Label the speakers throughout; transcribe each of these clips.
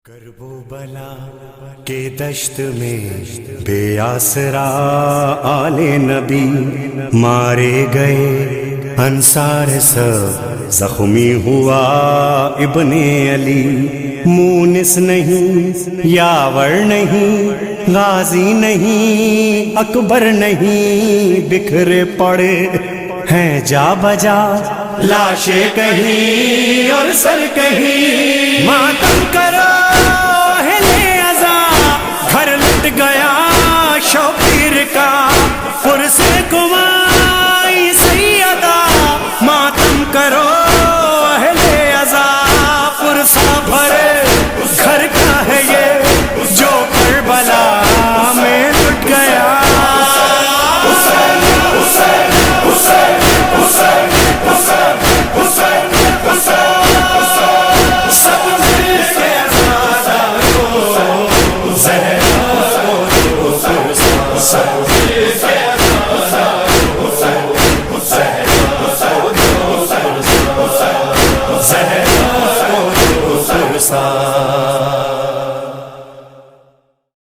Speaker 1: کرب و بلا کے دشت میں بے آسرا آل نبی مارے گئے، انصار سب زخمی ہوا ابن علی، مونس نہیں، یاور نہیں، غازی نہیں، اکبر نہیں، بکھرے پڑے ہیں جا بجا، لاشیں کہیں اور سر کہیں، ماتم کرو گیا شوقیر کا پرس کمائی سیدہ، ماتم کرو اہل عزا، پرسا بھرے گھر کا ہے یہ جو کربلا میں لٹ گیا۔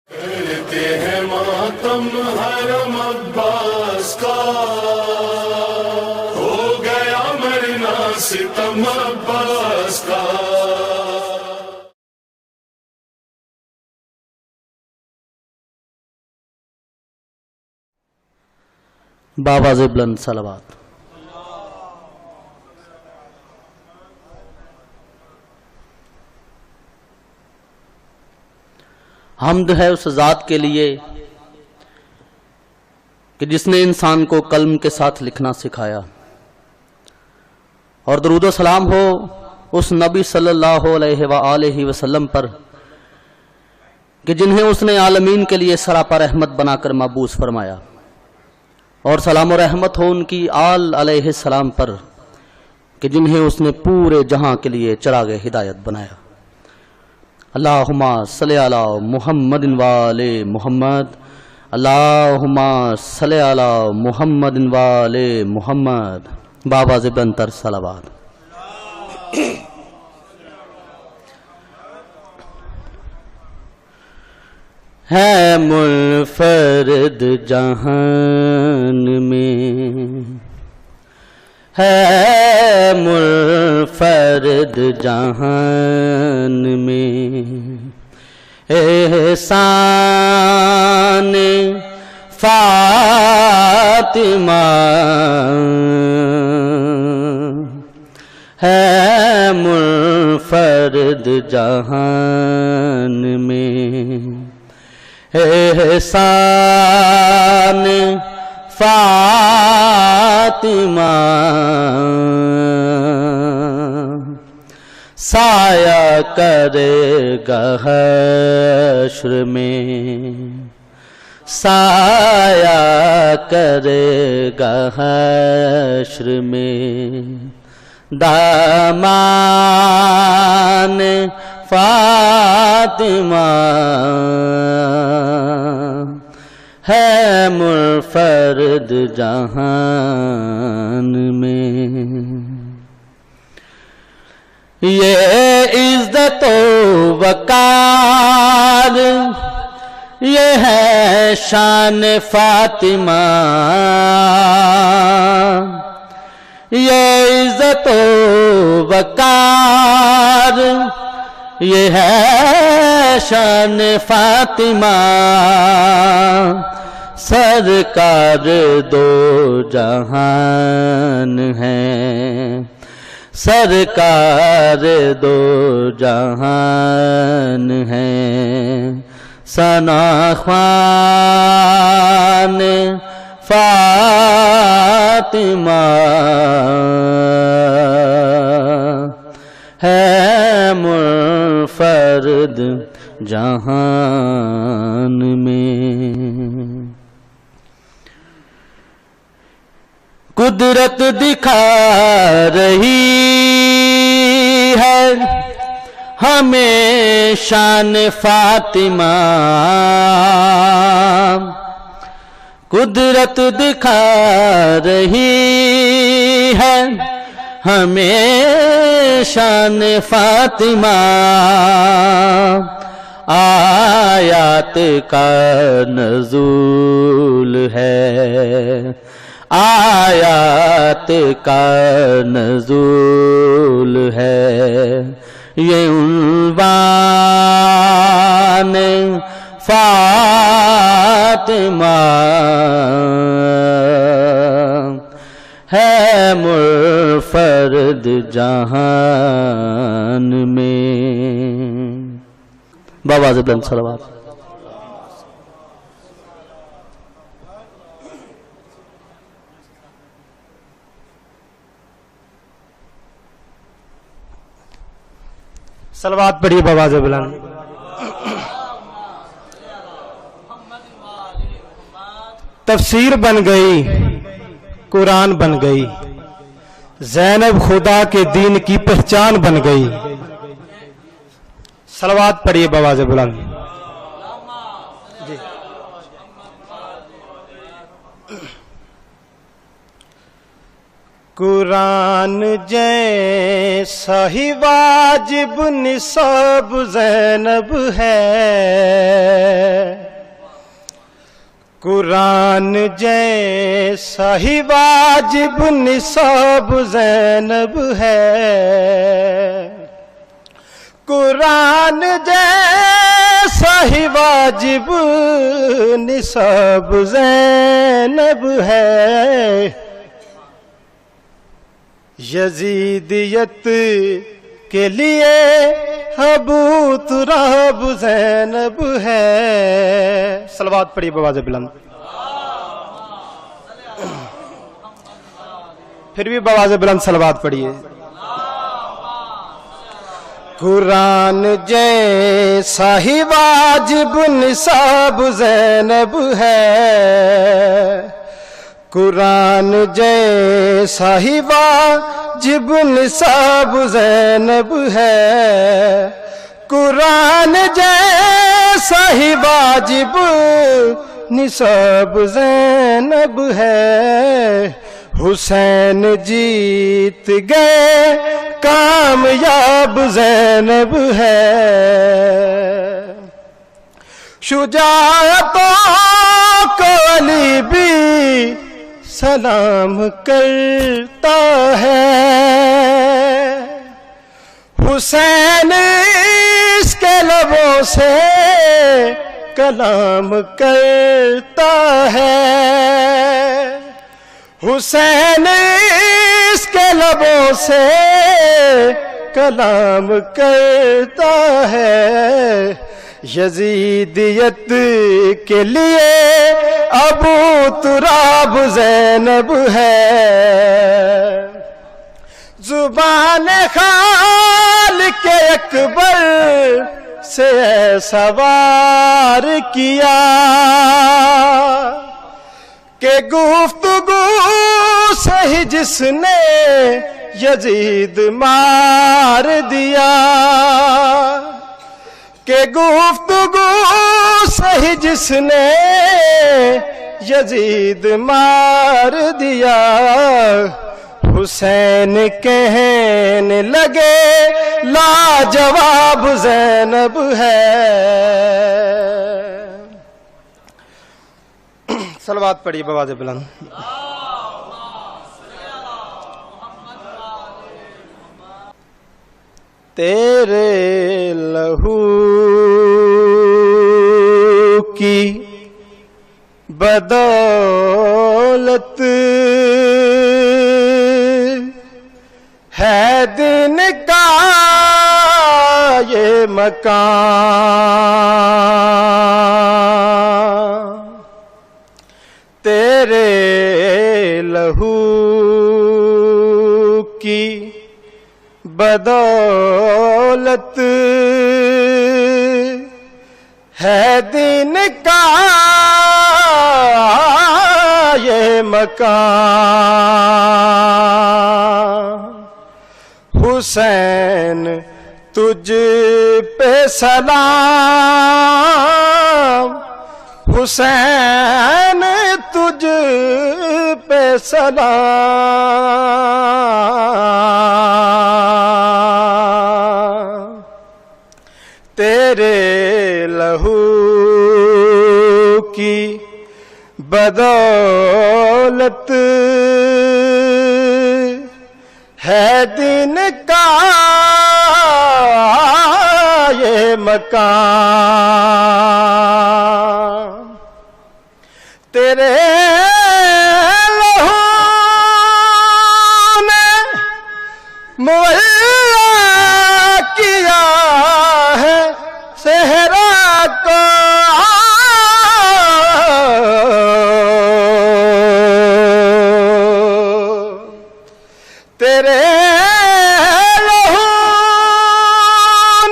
Speaker 2: کرتے ہیں ماتم حرم عباس کا، ہو گیا مرنا ستم عباس کا۔
Speaker 3: بآواز بلند صلوات۔ حمد ہے اس ذات کے لیے کہ جس نے انسان کو قلم کے ساتھ لکھنا سکھایا، اور درود و سلام ہو اس نبی صلی اللہ علیہ وآلہ وسلم پر کہ جنہیں اس نے عالمین کے لیے سراپا رحمت بنا کر مبعوث فرمایا، اور سلام و رحمت ہو ان کی آل علیہ السلام پر کہ جنہیں اس نے پورے جہاں کے لیے چراغ ہدایت بنایا۔ اللہم صلی علی محمد وآل محمد، اللہم صلی علی محمد وآل محمد، بآواز بلند تر صلوات۔ ہے منفرد جہان میں، ہے منفرد جہان میں، احسان فاطمہ ہے منفرد جہان میں، احسان فاطمہ سایہ کرے گا حشر میں، سایہ کرے گا حشر میں، دامان فاطمہ ہے منفرد جہان میں۔ یہ عزت و وقار یہ ہے شان فاطمہ، یہ عزت و وقار یہ ہے شان فاطمہ، سرکار دو جہان ہے، سرکار دو جہان ہے، ثنا خوان فاطمہ ہے منفرد جہان میں۔ قدرت دکھا رہی ہے ہمیں شان فاطمہ، قدرت دکھا رہی ہے ہمیں شان فاطمہ، آیات کا نزول ہے، آیات کا نزول ہے، یہ عنوان فاطمہ ہے منفرد جہان میں۔ بآواز بلند صلوات۔
Speaker 4: صلوات پڑھیے بآواز بلند۔ تفسیر بن گئی، قرآن بن گئی، زینب خدا کے دین کی پہچان بن گئی۔ صلوات پڑھیے بآواز بلند۔ جی قرآن جیسا ہی واجب نصاب زینب ہے، قرآن جیسا ہی واجب نصاب زینب ہے، قرآن جیسا ہی واجب نصاب زینب ہے، یزیدیت کے لیے ابو تراب زینب ہے۔ صلوات پڑھی بآواز بلند۔ پھر بھی بآواز بلند صلوات پڑھیے۔ قرآن جیسا ہی واجب نصاب زینب ہے، قرآن جیسا ہی واجب نصاب زینب ہے، قرآن جیسا ہی واجب نصاب زینب ہے، حسین جیت گئے کامیاب زینب ہے، شجاعتوں کو علی بھی سلام کرتا ہے، حسین اس کے لبوں سے کلام کرتا ہے، حسین اس کے لبوں سے کلام کرتا ہے، یزیدیت کے لیے ابو تراب زینب ہے، زبان خالق اکبر سے سوار کیا کہ گفتگو سے ہی جس نے یزید مار دیا، کہ گفتگو سے ہی جس نے یزید مار دیا، حسین کہنے لگے لاجواب زینب ہے۔ صلوات پڑھیے بآواز بلند۔ تیرے لہو کی بدولت ہے دن کا یہ مکان، تیرے لہو کی بدولت ہے دن کا یہ مکان، حسین تجھ پہ سلام، حسین تجھ پہ سلام، تیرے لہو بدولت ہے دین کا یہ مقام، تیرے لہو نے معلّا کیا ہے صحرا کو، تیرے لہو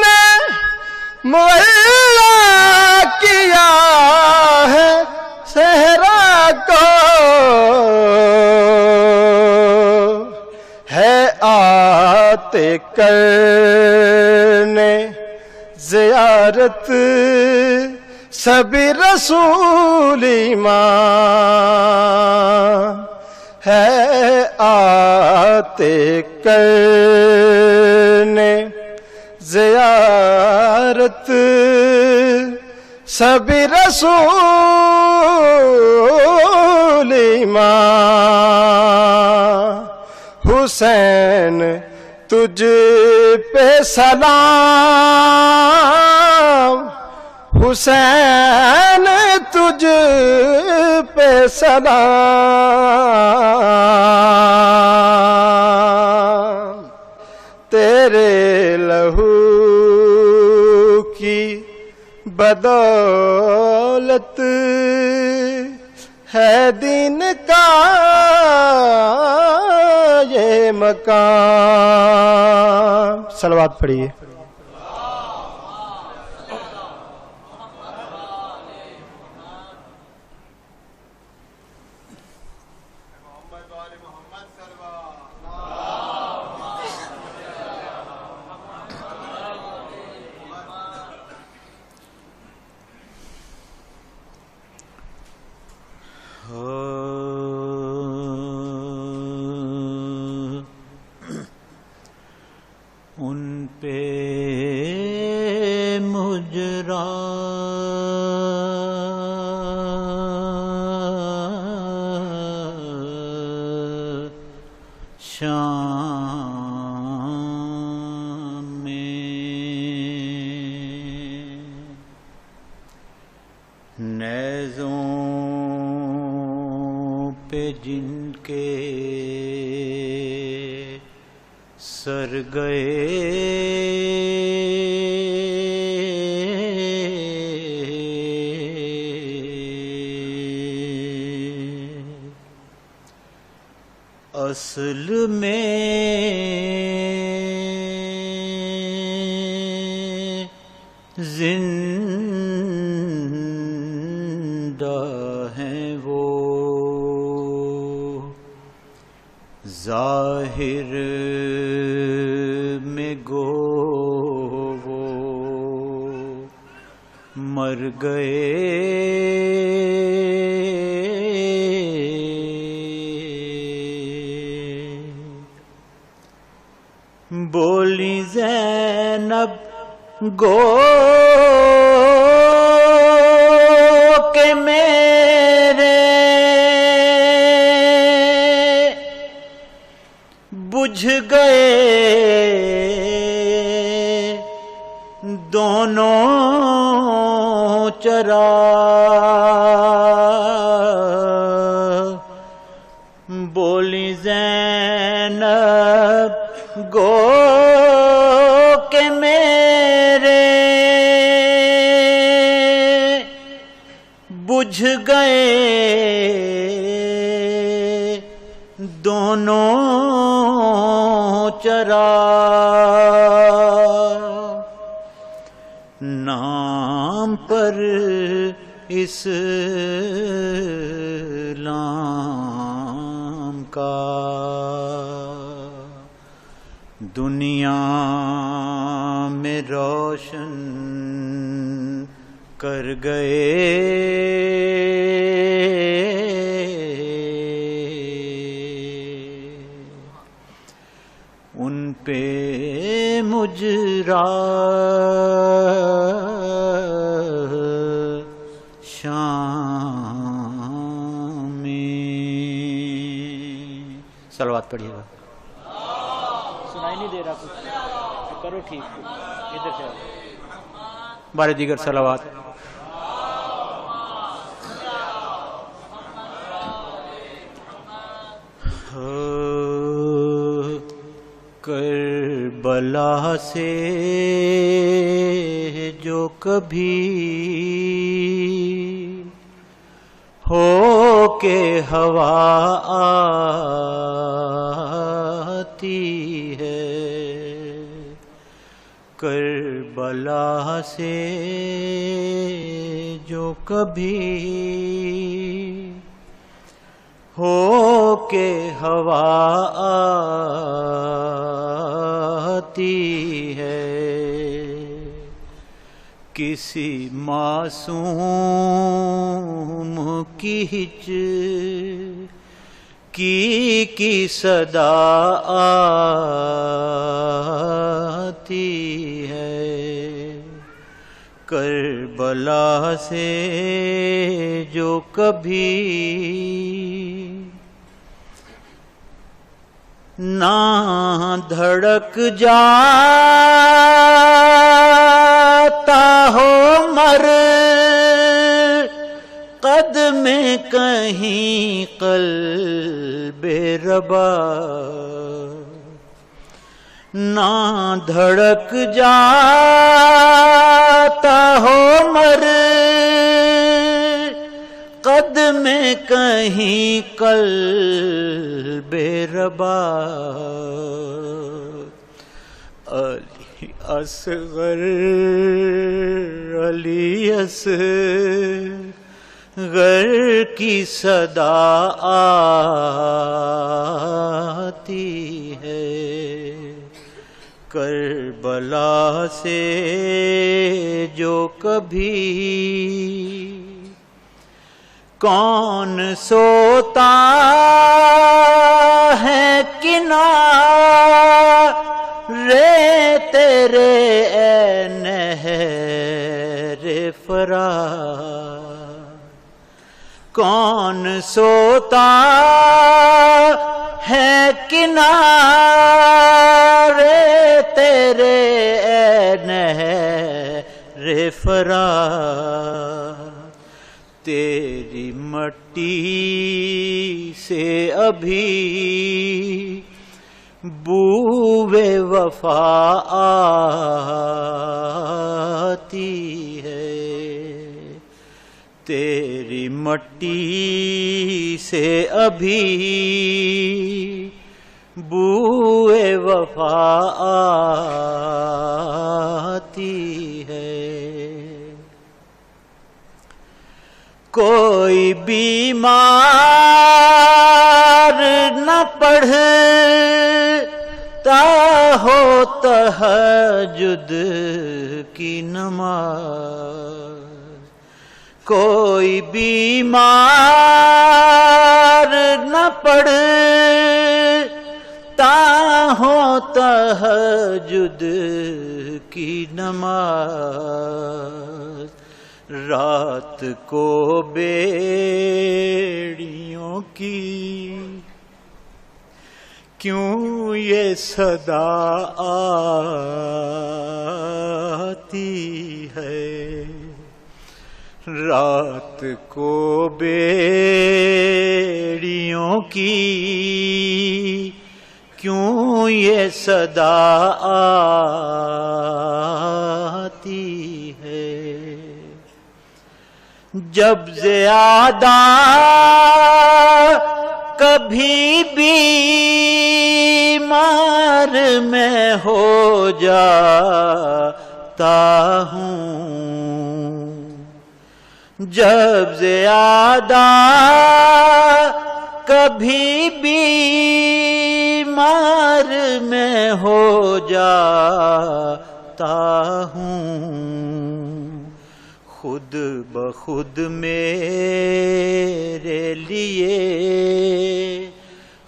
Speaker 4: نے معلّا کیا ہے صحرا کو، ہے آتے کرنے زیارت سبھی رسول ایمان، ہے آتے کرنے زیارت سبھی رسول ایمان، حسین تجھ پہ سلام، حسین تجھ پہ سلام، تیرے لہو کی بدولت ہے دین کا یہ مقام۔ صلوات پڑھیے۔
Speaker 5: ان پہ مجرا شام میں نیزوں پہ جن کے سر گئے اصل میں زندہ ہیں وہ، ظاہر میں گو وہ مر گئے۔ بولی زینب گو کہ میرے بجھ گئے دونوں چراغ، بولی زینب گو کہ میرے بجھ گئے دونوں چراغ، نام پر اسلام کا دنیا میں روشن کر گئے۔ ان پہ مجرا شام صلوات پڑھیے گا.
Speaker 4: سنائی نہیں دے رہا کچھ کرو ٹھیک ادھر سے
Speaker 5: بارے دیگر صلوات. کربلا سے جو کبھی ہو کے ہوا آتی ہے، کربلا سے جو کبھی ہو کے ہوا آتی ہے، کسی معصوم کی ہچکی صدا آتی ہے، کربلا سے جو کبھی نہ دھڑک جاتا ہو مر قدم کہیں قلب ربا، نہ دھڑک جاتا ہو مر قدم کہیں قلب ربا، علی اصغر علی اصغر کی صدا آتی ہے، کربلا سے جو کبھی کون سوتا ہے کنارے تیرے اے نہر فرات، کون سوتا ہے کنارے تیرے اے نہر فرات، تیری مٹی سے ابھی بوئے وفا آتی ہے، تیری مٹی سے ابھی بوئے وفا آتی ہے، کوئی بیمار نہ پڑھتا ہو تہجد کی نماز، کوئی بیمار نہ پڑھتا ہو تہجد کی نماز، رات کو بیڑیوں کی کیوں یہ صدا آتی ہے، رات کو بیڑیوں کی کیوں یہ صدا آتی ہے، جب زیادہ کبھی بیمار میں ہو جاتا ہوں، جب زیادہ کبھی بیمار میں ہو جاتا ہوں، خود بخود میرے لیے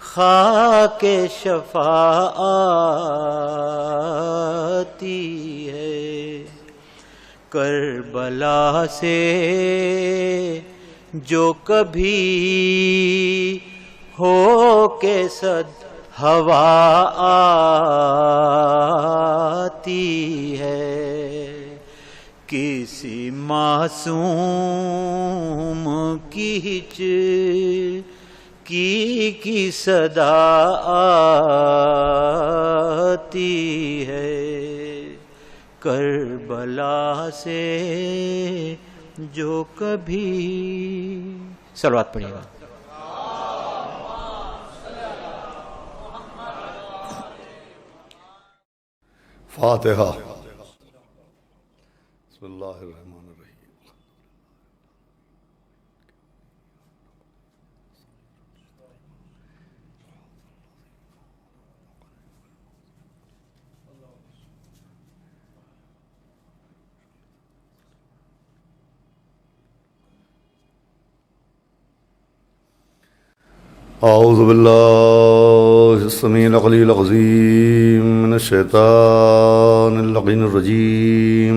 Speaker 5: خاک شفاعتی ہے، کربلا سے جو کبھی ہو کے صد ہوا آتی ہے، کسی معصوم کی ہچکی صدا آتی ہے، کربلا سے جو کبھی صلوات پڑھیے گا۔
Speaker 6: فاتحہ۔ بسم اللہ الرحمن الرحیم۔ اعوذ باللہ السمیع العلیل العظیم من الشیطان اللعین الرجیم،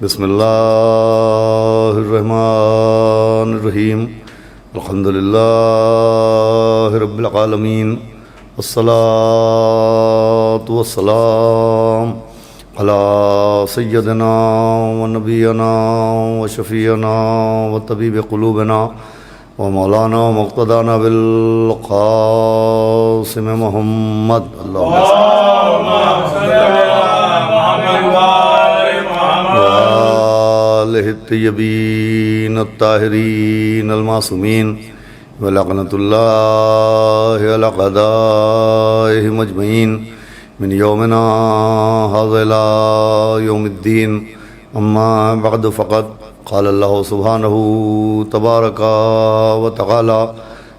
Speaker 6: بسم اللہ الرحمن الرحیم، الحمدللہ رب العالمین، والصلاة والسلام علی سیدنا و نبینا و شفیعنا و طبیب قلوبنا ومولانا مقتدانا بالقاسم محمد، اللہم صلی وآلہ الطیبین الطاہرین المعصومین، ولعنۃ اللہ علی اعدائہم اجمعین من یومنا ھذا الی یوم الدین، اما بعد فقد قال اللہ سبحانہ تبارک و تعالی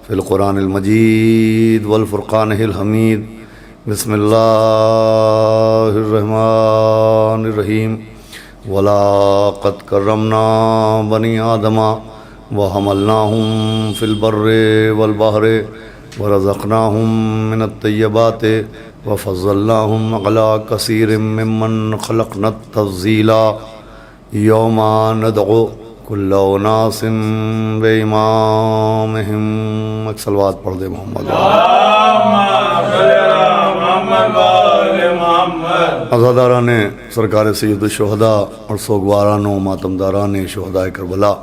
Speaker 6: فی القرآن المجید والفرقان الحمید، بسم اللہ الرحمن الرحیم، وَلَقَدْ كَرَّمْنَا بَنِي آدَمَ وَحَمَلْنَاهُمْ فِي الْبَرِّ وَالْبَحْرِ وَرَزَقْنَاهُمْ مِنَ الطَّيِّبَاتِ وَفَضَّلْنَاهُمْ عَلَى كَثِيرٍ مِّمَّنْ خَلَقْنَا تَفْضِيلًا، یوم ندعو کل اناس بامامہم۔ ایک صلوات پڑھ دے محمد۔ عزاداران سرکار سید الشہداء اور سوگواران و ماتمداران شہداء کربلا،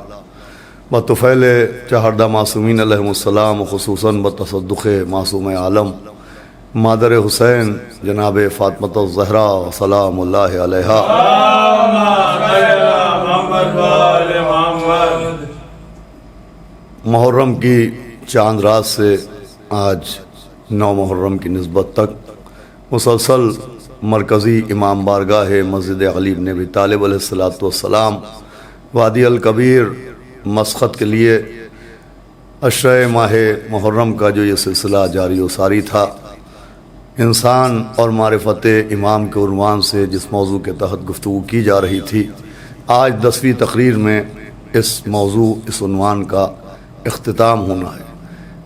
Speaker 6: بطفیل چہردہ معصومین علیہم السلام، خصوصاً بتصدق معصوم عالم مادر حسین جناب فاطمۃ الزہرا سلام اللہ علیہا، محرم کی چاند رات سے آج 9 محرم کی نسبت تک مسلسل مرکزی امام بارگاہ مسجد علی بن ابی طالب علیہ السلام وادی الکبیر مسقط کے لیے عشرہ ماہ محرم کا جو یہ سلسلہ جاری و ساری تھا، انسان اور معرفت امام کے عنوان سے جس موضوع کے تحت گفتگو کی جا رہی تھی، آج 10ویں تقریر میں اس موضوع، اس عنوان کا اختتام ہونا ہے۔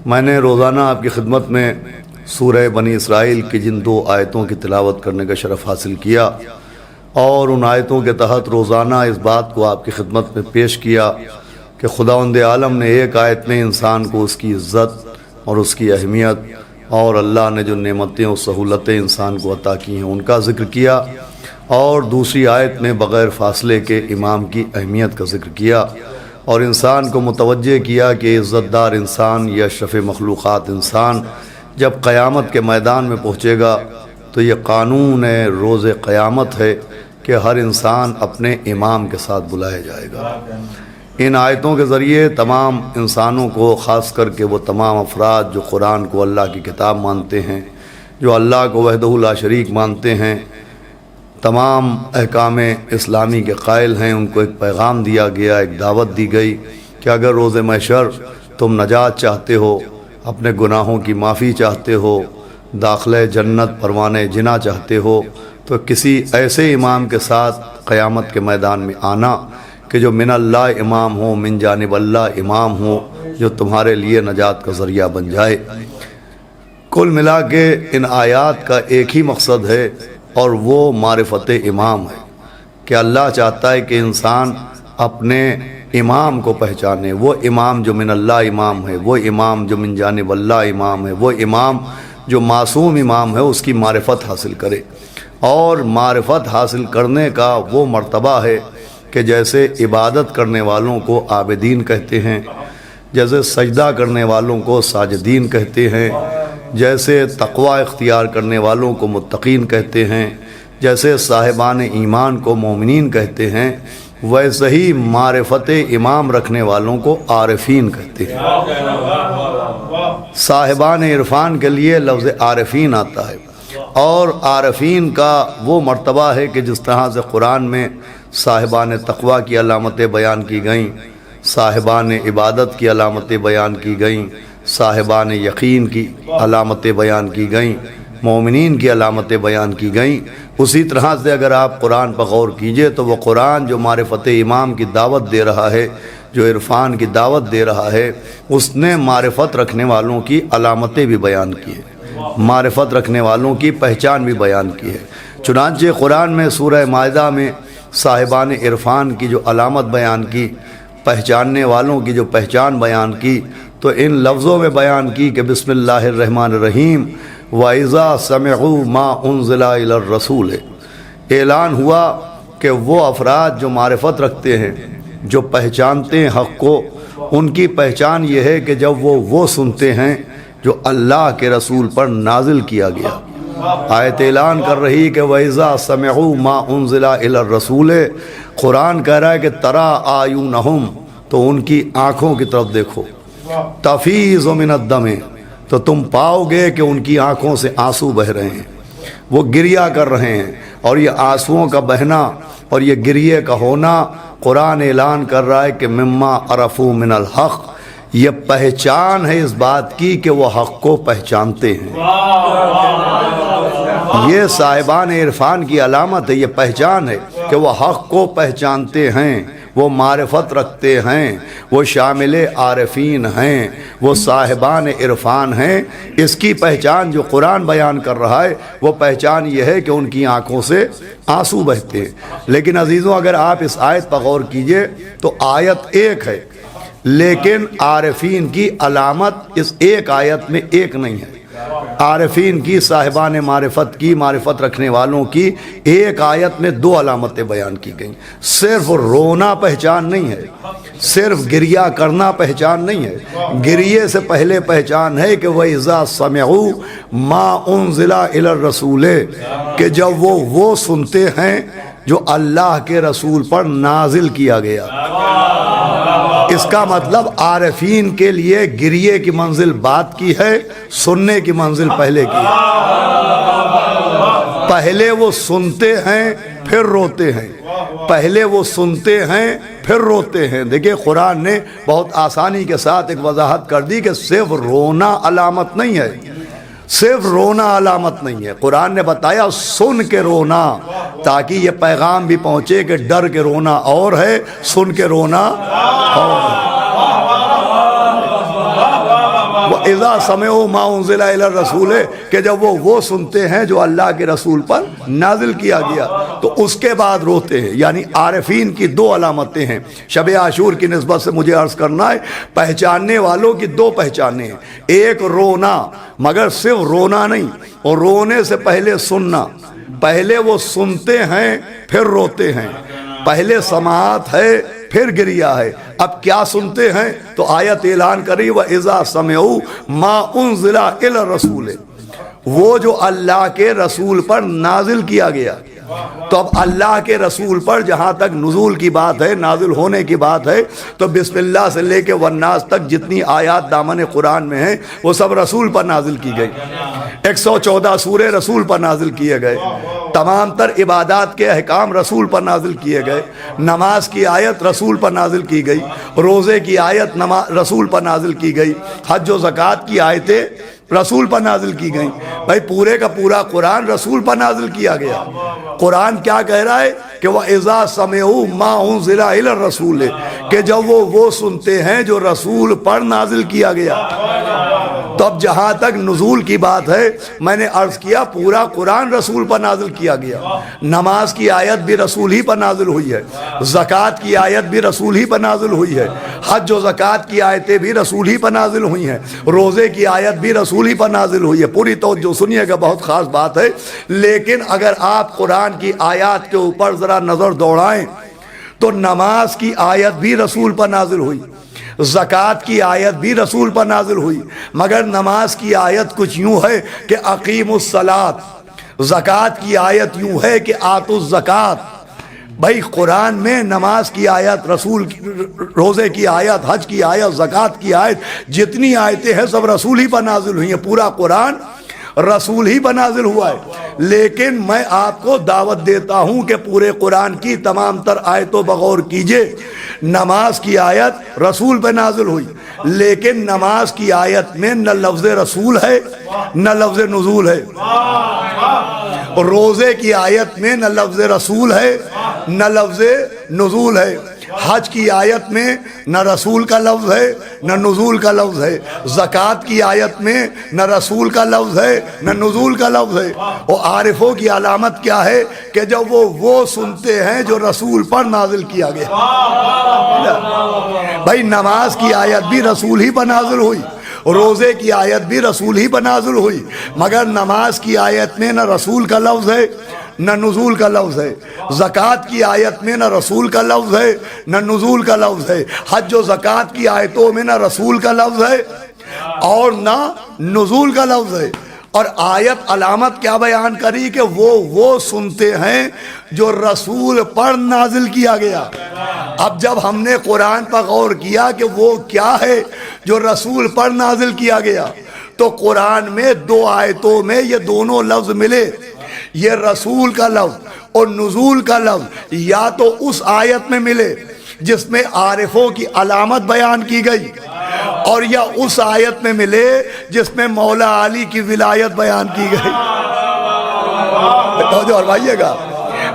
Speaker 6: میں نے روزانہ آپ کی خدمت میں سورہ بنی اسرائیل کی جن 2 آیتوں کی تلاوت کرنے کا شرف حاصل کیا، اور ان آیتوں کے تحت روزانہ اس بات کو آپ کی خدمت میں پیش کیا کہ خداوند عالم نے ایک آیت میں انسان کو اس کی عزت اور اس کی اہمیت اور اللہ نے جو نعمتیں اور سہولتیں انسان کو عطا کی ہیں ان کا ذکر کیا، اور دوسری آیت میں بغیر فاصلے کے امام کی اہمیت کا ذکر کیا، اور انسان کو متوجہ کیا کہ عزت دار انسان یا اشرف مخلوقات انسان جب قیامت کے میدان میں پہنچے گا تو یہ قانون روز قیامت ہے کہ ہر انسان اپنے امام کے ساتھ بلایا جائے گا۔ ان آیتوں کے ذریعے تمام انسانوں کو، خاص کر کے وہ تمام افراد جو قرآن کو اللہ کی کتاب مانتے ہیں، جو اللہ کو وحدہ لا شریک مانتے ہیں، تمام احکام اسلامی کے قائل ہیں، ان کو ایک پیغام دیا گیا، ایک دعوت دی گئی کہ اگر روز محشر تم نجات چاہتے ہو، اپنے گناہوں کی معافی چاہتے ہو، داخلہ جنت پروانے جنا چاہتے ہو، تو کسی ایسے امام کے ساتھ قیامت کے میدان میں آنا کہ جو من اللہ امام ہو، من جانب اللہ امام ہو، جو تمہارے لیے نجات کا ذریعہ بن جائے۔ کل ملا کے ان آیات کا ایک ہی مقصد ہے، اور وہ معرفت امام ہے کہ اللہ چاہتا ہے کہ انسان اپنے امام کو پہچانے، وہ امام جو من اللہ امام ہے، وہ امام جو من جانب اللہ امام ہے، وہ امام جو معصوم امام ہے، اس کی معرفت حاصل کرے۔ اور معرفت حاصل کرنے کا وہ مرتبہ ہے کہ جیسے عبادت کرنے والوں کو عابدین کہتے ہیں، جیسے سجدہ کرنے والوں کو ساجدین کہتے ہیں، جیسے تقوی اختیار کرنے والوں کو متقین کہتے ہیں، جیسے صاحبان ایمان کو مومنین کہتے ہیں، ویسے ہی معرفت امام رکھنے والوں کو عارفین کہتے ہیں۔ صاحبان عرفان کے لیے لفظ عارفین آتا ہے، اور عارفین کا وہ مرتبہ ہے کہ جس طرح سے قرآن میں صاحبان تقوی کی علامتیں بیان کی گئیں، صاحبان عبادت کی علامتیں بیان کی گئیں، صاحبان یقین کی علامتیں بیان کی گئیں، مومنین کی علامتیں بیان کی گئیں، اسی طرح سے اگر آپ قرآن پر غور کیجئے تو وہ قرآن جو معرفت امام کی دعوت دے رہا ہے، جو عرفان کی دعوت دے رہا ہے، اس نے معرفت رکھنے والوں کی علامتیں بھی بیان کی ہیں، معرفت رکھنے والوں کی پہچان بھی بیان کی ہے۔ چنانچہ قرآن میں سورہ مائدہ میں صاحبان عرفان کی جو علامت بیان کی، پہچاننے والوں کی جو پہچان بیان کی، تو ان لفظوں میں بیان کی کہ بسم اللہ الرحمن الرحیم وَإِذَا سَمِعُوا مَا أُنزِلَ إِلَى الرَّسُولِ۔ اعلان ہوا کہ وہ افراد جو معرفت رکھتے ہیں، جو پہچانتے ہیں حق کو، ان کی پہچان یہ ہے کہ جب وہ سنتے ہیں جو اللہ کے رسول پر نازل کیا گیا۔ آیت اعلان کر رہی کہ وَإِذَا سَمِعُوا مَا أُنزِلَ إِلَى الرَّسُولِ، قرآن کہہ رہا ہے کہ تَرَىٰ أَعْيُنَهُمْ، تو ان کی آنکھوں کی طرف دیکھو، تَفِيضُ مِنَ الدَّمِ، تو تم پاؤ گے کہ ان کی آنکھوں سے آنسو بہہ رہے ہیں، وہ گریہ کر رہے ہیں، اور یہ آنسوؤں کا بہنا اور یہ گریے کا ہونا قرآن اعلان کر رہا ہے کہ مما عرفوا من الحق، یہ پہچان ہے اس بات کی کہ وہ حق کو پہچانتے ہیں۔ یہ صاحبان عرفان کی علامت ہے، یہ پہچان ہے کہ وہ حق کو پہچانتے ہیں، وہ معرفت رکھتے ہیں، وہ شامل عارفین ہیں، وہ صاحبان عرفان ہیں۔ اس کی پہچان جو قرآن بیان کر رہا ہے، وہ پہچان یہ ہے کہ ان کی آنکھوں سے آنسو بہتے ہیں۔ لیکن عزیزوں، اگر آپ اس آیت پر غور کیجئے تو آیت ایک ہے، لیکن عارفین کی علامت اس ایک آیت میں ایک نہیں ہے۔ عارفین کی، صاحبان معرفت کی، معرفت رکھنے والوں کی ایک آیت میں دو علامتیں بیان کی گئیں۔ صرف رونا پہچان نہیں ہے، صرف گریہ کرنا پہچان نہیں ہے، گریے سے پہلے پہچان ہے کہ وَإِذَا سَمِعُوا مَا أُنزِلَ إِلَى الرَّسُولِ، کہ جب وہ سنتے ہیں جو اللہ کے رسول پر نازل کیا گیا۔ اس کا مطلب عارفین کے لیے گریے کی منزل بات کی ہے، سننے کی منزل پہلے کی ہے۔ پہلے وہ سنتے ہیں پھر روتے ہیں، پہلے وہ سنتے ہیں پھر روتے ہیں۔ دیکھیں قرآن نے بہت آسانی کے ساتھ ایک وضاحت کر دی کہ صرف رونا علامت نہیں ہے، صرف رونا علامت نہیں ہے۔ قرآن نے بتایا سن کے رونا، تاکہ یہ پیغام بھی پہنچے کہ ڈر کے رونا اور ہے، سن کے رونا اور ہے۔ وَإِذَا سَمِعُوا مَا أُنزِلَ إِلَى الرَّسُولِ، کہ جب وہ سنتے ہیں جو اللہ کے رسول پر نازل کیا گیا تو اس کے بعد روتے ہیں۔ یعنی عارفین کی دو علامتیں ہیں۔ شب عاشور کی نسبت سے مجھے عرض کرنا ہے، پہچاننے والوں کی دو پہچانیں ہیں، ایک رونا، مگر صرف رونا نہیں، اور رونے سے پہلے سننا۔ پہلے وہ سنتے ہیں پھر روتے ہیں، پہلے سماعت ہے پھر گریہ ہے۔ اب کیا سنتے ہیں؟ تو آیت اعلان کری وَإِذَا سَمِعُوا مَا أُنزِلَ إِلَى الرَّسُولِ، وہ جو اللہ کے رسول پر نازل کیا گیا۔ تو اب اللہ کے رسول پر جہاں تک نزول کی بات ہے، نازل ہونے کی بات ہے، تو بسم اللہ سے لے کے والناس تک جتنی آیات دامن قرآن میں ہیں وہ سب رسول پر نازل کی گئی۔ 114 سورے رسول پر نازل کیے گئے، تمام تر عبادات کے احکام رسول پر نازل کیے گئے، نماز کی آیت رسول پر نازل کی گئی، روزے کی آیت رسول پر نازل کی گئی، حج و زکوٰۃ کی آیتیں رسول پر نازل کی گئیں۔ بھائی پورے کا پورا قرآن رسول پر نازل کیا گیا۔ قرآن کیا کہہ رہا ہے کہ وَإِذَا سَمِعُوا مَا أُنزِلَ إِلَى الرَّسُولِ، کہ جب وہ سنتے ہیں جو رسول پر نازل کیا گیا۔ تو اب جہاں تک نزول کی بات ہے، میں نے عرض کیا پورا قرآن رسول پر نازل کیا گیا. نماز کی آیت بھی رسول ہی پر نازل ہوئی ہے، زکوٰۃ کی آیت بھی رسول ہی پر نازل ہوئی ہے، حج و زکوٰۃ کی آیتیں بھی رسول ہی پر نازل ہوئی ہیں، روزے کی آیت بھی رسول ہی پر نازل ہوئی ہے. پوری توجہ سنیے گا، بہت خاص بات ہے. لیکن اگر آپ قرآن کی آیات کے اوپر ذرا نظر دوڑائیں تو نماز کی آیت بھی رسول پر نازل ہوئی، زکوٰۃ کی آیت بھی رسول پر نازل ہوئی، مگر نماز کی آیت کچھ یوں ہے کہ اقیم الصلاۃ، زکوٰۃ کی آیت یوں ہے کہ آتوا الزکوٰۃ. بھائی قرآن میں نماز کی آیت، رسول روزے کی آیت، حج کی آیت، زکوٰۃ کی آیت، جتنی آیتیں ہیں سب رسول ہی پر نازل ہوئی ہیں. پورا قرآن رسول ہی پر نازل ہوا ہے. لیکن میں آپ کو دعوت دیتا ہوں کہ پورے قرآن کی تمام تر آیتوں بغور کیجئے. نماز کی آیت رسول پہ نازل ہوئی، لیکن نماز کی آیت میں نہ لفظ رسول ہے نہ لفظ نزول ہے. روزے کی آیت میں نہ لفظ رسول ہے نہ لفظ نزول ہے. حج کی آیت میں نہ رسول کا لفظ ہے نہ نزول کا لفظ ہے. زکوٰۃ کی آیت میں نہ رسول کا لفظ ہے نہ نزول کا لفظ ہے. اور عارفوں کی علامت کیا ہے کہ جب وہ سنتے ہیں جو رسول پر نازل کیا گیا. بھائی نماز کی آیت بھی رسول ہی پر نازل ہوئی، روزے کی آیت بھی رسول ہی پر نازل ہوئی، مگر نماز کی آیت میں نہ رسول کا لفظ ہے نہ نزول کا لفظ ہے. زکوٰۃ کی آیت میں نہ رسول کا لفظ ہے نہ نزول کا لفظ ہے. حج و زکوٰۃ کی آیتوں میں نہ رسول کا لفظ ہے اور نہ نزول کا لفظ ہے. اور آیت علامت کیا بیان کری کہ وہ سنتے ہیں جو رسول پر نازل کیا گیا. اب جب ہم نے قرآن پر غور کیا کہ وہ کیا ہے جو رسول پر نازل کیا گیا، تو قرآن میں دو آیتوں میں یہ دونوں لفظ ملے. یہ رسول کا لفظ اور نزول کا لفظ یا تو اس آیت میں ملے جس میں عارفوں کی علامت بیان کی گئی، اور یا اس آیت میں ملے جس میں مولا علی کی ولایت بیان کی گئی. توجہ فرمائیے گا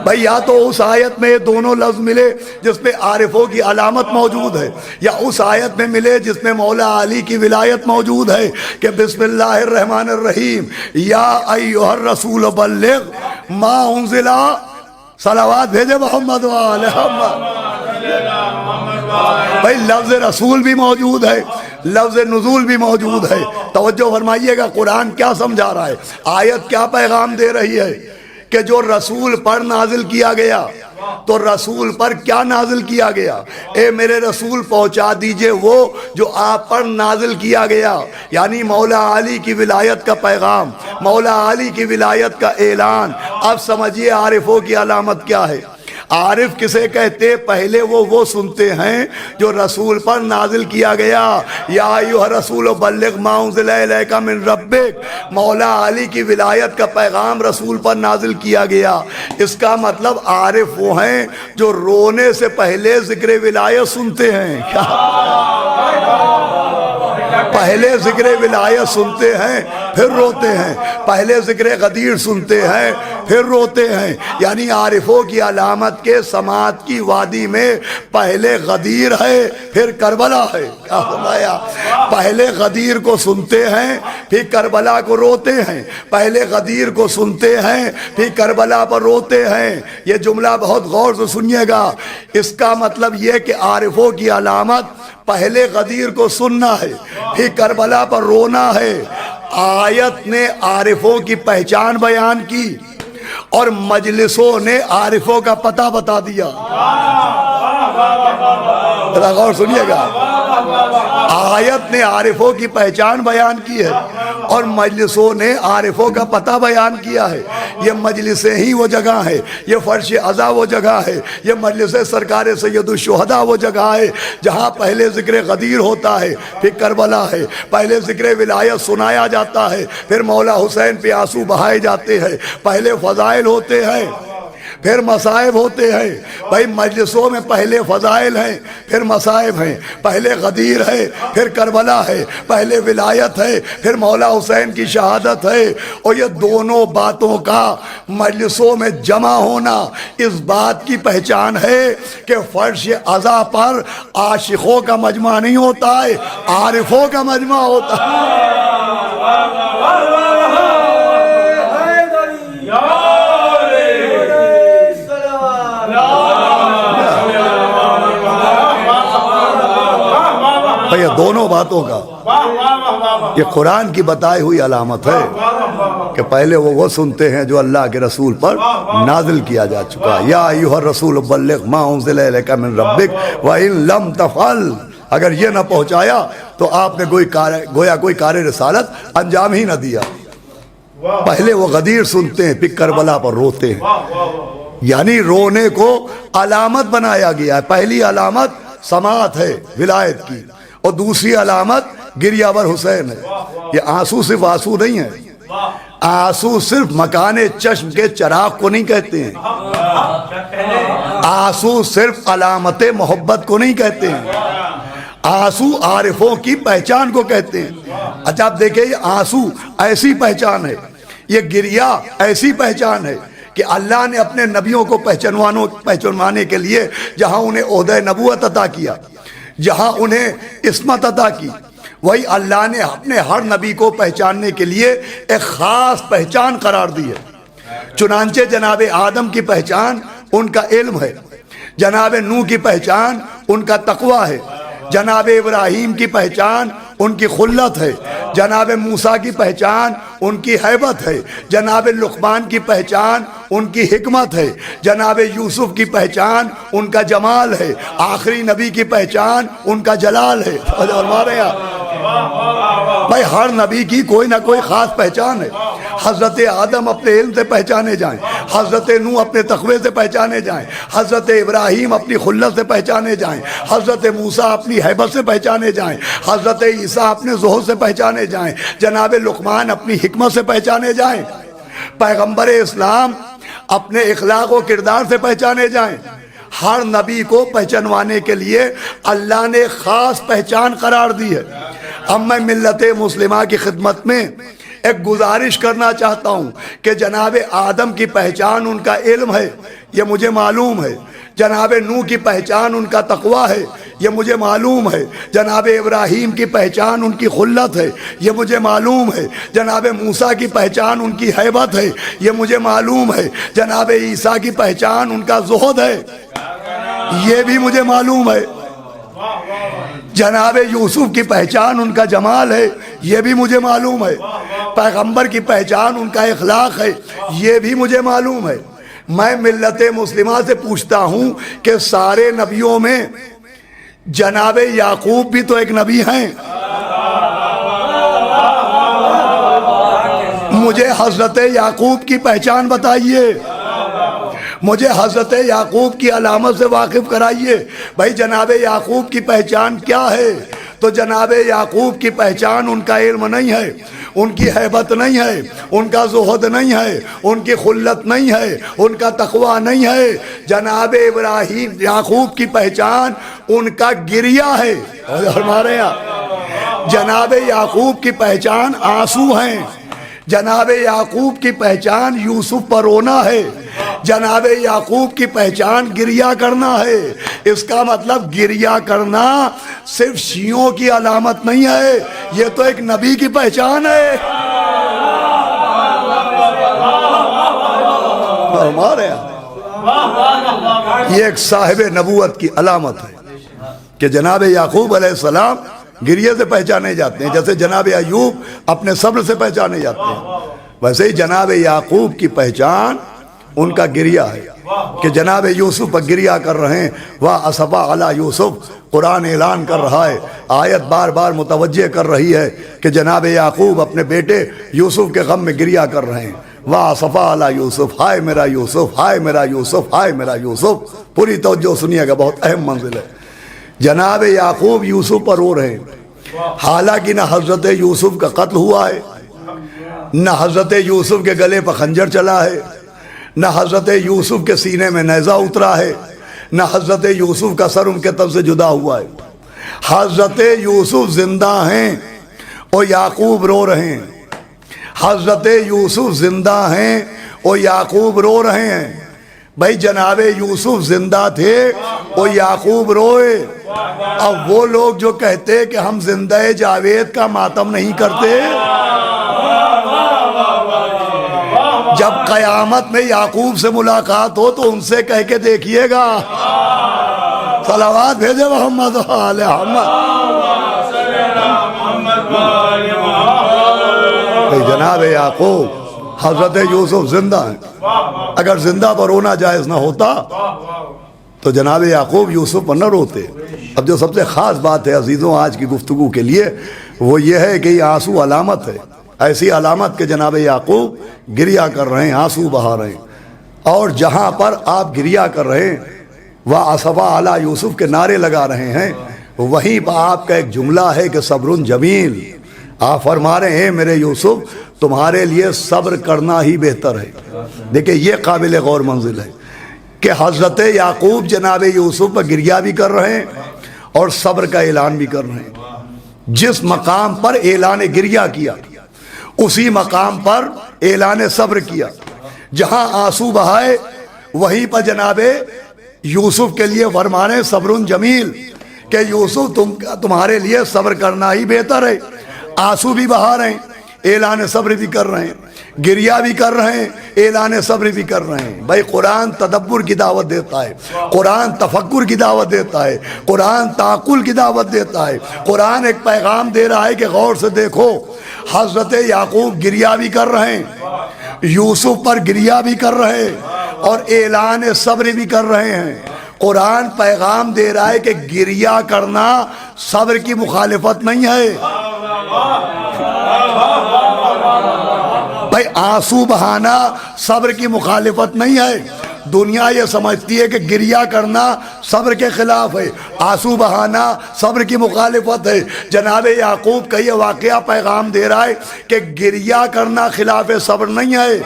Speaker 6: بھائی، یا تو اس آیت میں یہ دونوں لفظ ملے جس میں عارفوں کی علامت موجود ہے، یا اس آیت میں ملے جس میں مولا علی کی ولایت موجود ہے کہ بسم اللہ الرحمن الرحیم یا ایھا الرسول بلغ ما انزل. صلوات بھیجے محمد وآلہ محمد. بھائی لفظ رسول بھی موجود ہے، لفظ نزول بھی موجود ہے. توجہ فرمائیے گا قرآن کیا سمجھا رہا ہے، آیت کیا پیغام دے رہی ہے کہ جو رسول پر نازل کیا گیا. تو رسول پر کیا نازل کیا گیا؟ اے میرے رسول پہنچا دیجئے وہ جو آپ پر نازل کیا گیا، یعنی مولا علی کی ولایت کا پیغام، مولا علی کی ولایت کا اعلان. اب سمجھیے عارفوں کی علامت کیا ہے. عارف کسے کہتے؟ پہلے وہ سنتے ہیں جو رسول پر نازل کیا گیا. یا ایھا الرسول بلغ ما انزل الیک من ربک، مولا علی کی ولایت کا پیغام رسول پر نازل کیا گیا. اس کا مطلب عارف وہ ہیں جو رونے سے پہلے ذکر ولایت سنتے ہیں. پہلے ذکر ولایت سنتے ہیں پھر روتے ہیں، پہلے ذکر غدیر سنتے ہیں پھر روتے ہیں. یعنی عارفوں کی علامت کے سماعت کی وادی میں پہلے غدیر ہے پھر کربلا ہے. کیا فرمایا؟ پہلے غدیر کو سنتے ہیں پھر کربلا کو روتے ہیں، پہلے غدیر کو سنتے ہیں پھر کربلا پر روتے ہیں. یہ جملہ بہت غور سے سنیے گا. اس کا مطلب یہ کہ عارفوں کی علامت پہلے غدیر کو سننا ہے پھر کربلا پر رونا ہے. آیت نے عارفوں کی پہچان بیان کی اور مجلسوں نے عارفوں کا پتہ بتا دیا. ذرا غور سنیے گا، آیت نے عارفوں کی پہچان بیان کی ہے اور مجلسوں نے عارفوں کا پتہ بیان کیا ہے. یہ مجلسیں ہی وہ جگہ ہے، یہ فرش عزا وہ جگہ ہے، یہ مجلس سرکار سید الشہداء وہ جگہ ہے جہاں پہلے ذکر غدیر ہوتا ہے پھر کربلا ہے، پہلے ذکر ولایت سنایا جاتا ہے پھر مولا حسین پہ آنسو بہائے جاتے ہیں، پہلے فضائل ہوتے ہیں پھر مصائب ہوتے ہیں. بھائی مجلسوں میں پہلے فضائل ہیں پھر مصائب ہیں، پہلے غدیر ہے پھر کربلا ہے، پہلے ولایت ہے پھر مولا حسین کی شہادت ہے. اور یہ دونوں باتوں کا مجلسوں میں جمع ہونا اس بات کی پہچان ہے کہ فرش عزا پر عاشقوں کا مجمع نہیں ہوتا ہے، عارفوں کا مجمع ہوتا ہے. بھئی دونوں باتوں کا یہ قرآن کی بتائی ہوئی علامت ہے کہ پہلے وہ سنتے ہیں جو اللہ کے رسول پر نازل کیا جا چکا. یا ایھا الرسول بلغ ما انزل الیک من ربک وان لم تفعل، اگر یہ نہ پہنچایا تو آپ نے گویا کوئی کار رسالت انجام ہی نہ دیا. پہلے وہ غدیر سنتے ہیں، پھر کربلا پر روتے ہیں. یعنی رونے کو علامت بنایا گیا ہے. پہلی علامت سماعت ہے ولایت کی، اور دوسری علامت گریہ بر حسین ہے. یہ آنسو صرف آنسو نہیں ہے، آنسو صرف مکان چشم کے چراغ کو نہیں کہتے ہیں، آنسو صرف علامت محبت کو نہیں کہتے ہیں، آنسو عارفوں کی پہچان کو کہتے ہیں. اچھا آپ دیکھیں، یہ آنسو ایسی پہچان ہے، یہ گریہ ایسی پہچان ہے کہ اللہ نے اپنے نبیوں کو پہچانوانے کے لیے جہاں انہیں عہدہ نبوت عطا کیا، جہاں انہیں عصمت عطا کی، وہی اللہ نے اپنے ہر نبی کو پہچاننے کے لیے ایک خاص پہچان قرار دی ہے. چنانچہ جناب آدم کی پہچان ان کا علم ہے، جناب نوح کی پہچان ان کا تقوی ہے، جناب ابراہیم کی پہچان ان کی خلت ہے، جناب موسیٰ کی پہچان ان کی ہیبت ہے، جناب لقمان کی پہچان ان کی حکمت ہے، جناب یوسف کی پہچان ان کا جمال ہے، آخری نبی کی پہچان ان کا جلال ہے. بھائی ہر نبی کی کوئی نہ کوئی خاص پہچان ہے. حضرت آدم اپنے علم سے پہچانے جائیں، حضرت نوح اپنے تقوی سے پہچانے جائیں، حضرت ابراہیم اپنی خلت سے پہچانے جائیں، حضرت موسیٰ اپنی ہیبت سے پہچانے جائیں، حضرت عیسیٰ اپنے زہد سے پہچانے جائیں، جناب لقمان اپنی حکمت سے پہچانے جائیں، پیغمبر اسلام اپنے اخلاق و کردار سے پہچانے جائیں. ہر نبی کو پہچانوانے کے لیے اللہ نے خاص پہچان قرار دی ہے. اب میں ملت مسلمہ کی خدمت میں ایک گزارش کرنا چاہتا ہوں کہ جناب آدم کی پہچان ان کا علم ہے، یہ مجھے معلوم ہے. جناب نوح کی پہچان ان کا تقوی ہے، یہ مجھے معلوم ہے. جناب ابراہیم کی پہچان ان کی خلت ہے، یہ مجھے معلوم ہے. جناب موسیٰ کی پہچان ان کی ہیبت ہے، یہ مجھے معلوم ہے. جناب عیسیٰ کی پہچان ان کا زہد ہے، یہ بھی مجھے معلوم ہے. جناب یوسف کی پہچان ان کا جمال ہے، یہ بھی مجھے معلوم ہے. پیغمبر کی پہچان ان کا اخلاق ہے، یہ بھی مجھے معلوم ہے. میں ملت مسلمہ سے پوچھتا ہوں کہ سارے نبیوں میں جناب یعقوب بھی تو ایک نبی ہیں. مجھے حضرت یعقوب کی پہچان بتائیے، مجھے حضرت یعقوب کی علامت سے واقف کرائیے. بھائی جناب یعقوب کی پہچان کیا ہے؟ تو جناب یعقوب کی پہچان ان کا علم نہیں ہے، ان کی ہیبت نہیں ہے، ان کا زہد نہیں ہے، ان کی خلت نہیں ہے، ان کا تقوی نہیں ہے. جناب ابراہیم یعقوب کی پہچان ان کا گریہ ہے. ہمارے یہاں جناب یعقوب کی پہچان آنسو ہیں، جناب یعقوب کی پہچان یوسف پر رونا ہے، جناب یعقوب کی پہچان گریہ کرنا ہے. اس کا مطلب گریہ کرنا صرف شیعوں کی علامت نہیں ہے، یہ تو ایک نبی کی پہچان ہے. ہمارے یہ ایک صاحب نبوت کی علامت ہے کہ جناب یعقوب علیہ السلام گریہ سے پہچانے جاتے ہیں، جیسے جناب ایوب اپنے صبر سے پہچانے جاتے ہیں، ویسے ہی جناب یعقوب کی پہچان ان کا گریہ ہے کہ جناب یوسف پر گریہ کر رہے ہیں. وَأَسَفَا عَلَى يُوسُف، قرآن اعلان کر رہا ہے، آیت بار بار متوجہ کر رہی ہے کہ جناب یعقوب اپنے بیٹے یوسف کے غم میں گریہ کر رہے ہیں. وَأَسَفَا عَلَى يُوسُف، ہائے میرا یوسف، ہائے میرا یوسف، ہائے میرا یوسف. پوری توجہ سنیے گا، بہت اہم منزل ہے. جناب یعقوب یوسف پر رو رہے ہیں، حالانکہ نہ حضرت یوسف کا قتل ہوا ہے، نہ حضرت یوسف کے گلے پر خنجر چلا ہے، نہ حضرت یوسف کے سینے میں نیزہ اترا ہے، نہ حضرت یوسف کا سر ان کے تن سے جدا ہوا ہے. حضرت یوسف زندہ ہیں اور یعقوب رو رہے ہیں. حضرت یوسف زندہ ہیں اور یعقوب رو رہے ہیں. بھائی جناب یوسف زندہ تھے اور یعقوب روئے. اب وہ لوگ جو کہتے کہ ہم زندہ جاوید کا ماتم نہیں کرتے، جب قیامت میں یعقوب سے ملاقات ہو تو ان سے کہہ کے دیکھیے گا، صلوات بھیجے محمد علیہ محمد. جناب یعقوب حضرت یوسف زندہ ہیں، اگر زندہ پر رونا جائز نہ ہوتا تو جناب یعقوب یوسف پر نہ روتے۔ اب جو سب سے خاص بات ہے عزیزوں آج کی گفتگو کے لیے وہ یہ ہے کہ یہ آنسو علامت ہے، ایسی علامت کہ جناب یعقوب گریہ کر رہے ہیں، آنسو بہا رہے ہیں، اور جہاں پر آپ گریہ کر رہے ہیں وَأَسَفَا عَلَىٰ یوسف کے نعرے لگا رہے ہیں، وہیں پر آپ کا ایک جملہ ہے کہ صبر جمیل۔ آپ فرما رہے ہیں میرے یوسف تمہارے لیے صبر کرنا ہی بہتر ہے۔ دیکھیں یہ قابل غور منزل ہے کہ حضرت یعقوب جناب یوسف پر گریہ بھی کر رہے ہیں اور صبر کا اعلان بھی کر رہے ہیں۔ جس مقام پر اعلان گریہ کیا اسی مقام پر اعلان صبر کیا، جہاں آنسو بہائے وہیں پر جناب یوسف کے لیے فرمانے صبر جمیل کہ یوسف تمہارے لیے صبر کرنا ہی بہتر ہے۔ آنسو بھی بہا رہے ہیں، اعلان صبر بھی کر رہے ہیں، گریہ بھی کر رہے ہیں، اعلان صبر بھی کر رہے ہیں۔ بھائی قرآن تدبر کی دعوت دیتا ہے، قرآن تفکر کی دعوت دیتا ہے، قرآن تعقل کی دعوت دیتا ہے، قرآن ایک پیغام دے رہا ہے کہ غور سے دیکھو۔ حضرت یعقوب گریہ بھی کر رہے ہیں، یوسف پر گریہ بھی کر رہے ہیں اور اعلان صبر بھی کر رہے ہیں۔ قرآن پیغام دے رہا ہے کہ گریہ کرنا صبر کی مخالفت نہیں ہے۔ بھائی آنسو بہانا صبر کی مخالفت نہیں ہے۔ دنیا یہ سمجھتی ہے کہ گریہ کرنا صبر کے خلاف ہے، آنسو بہانا صبر کی مخالفت ہے۔ جناب یعقوب کا یہ واقعہ پیغام دے رہا ہے کہ گریہ کرنا خلاف صبر نہیں ہے،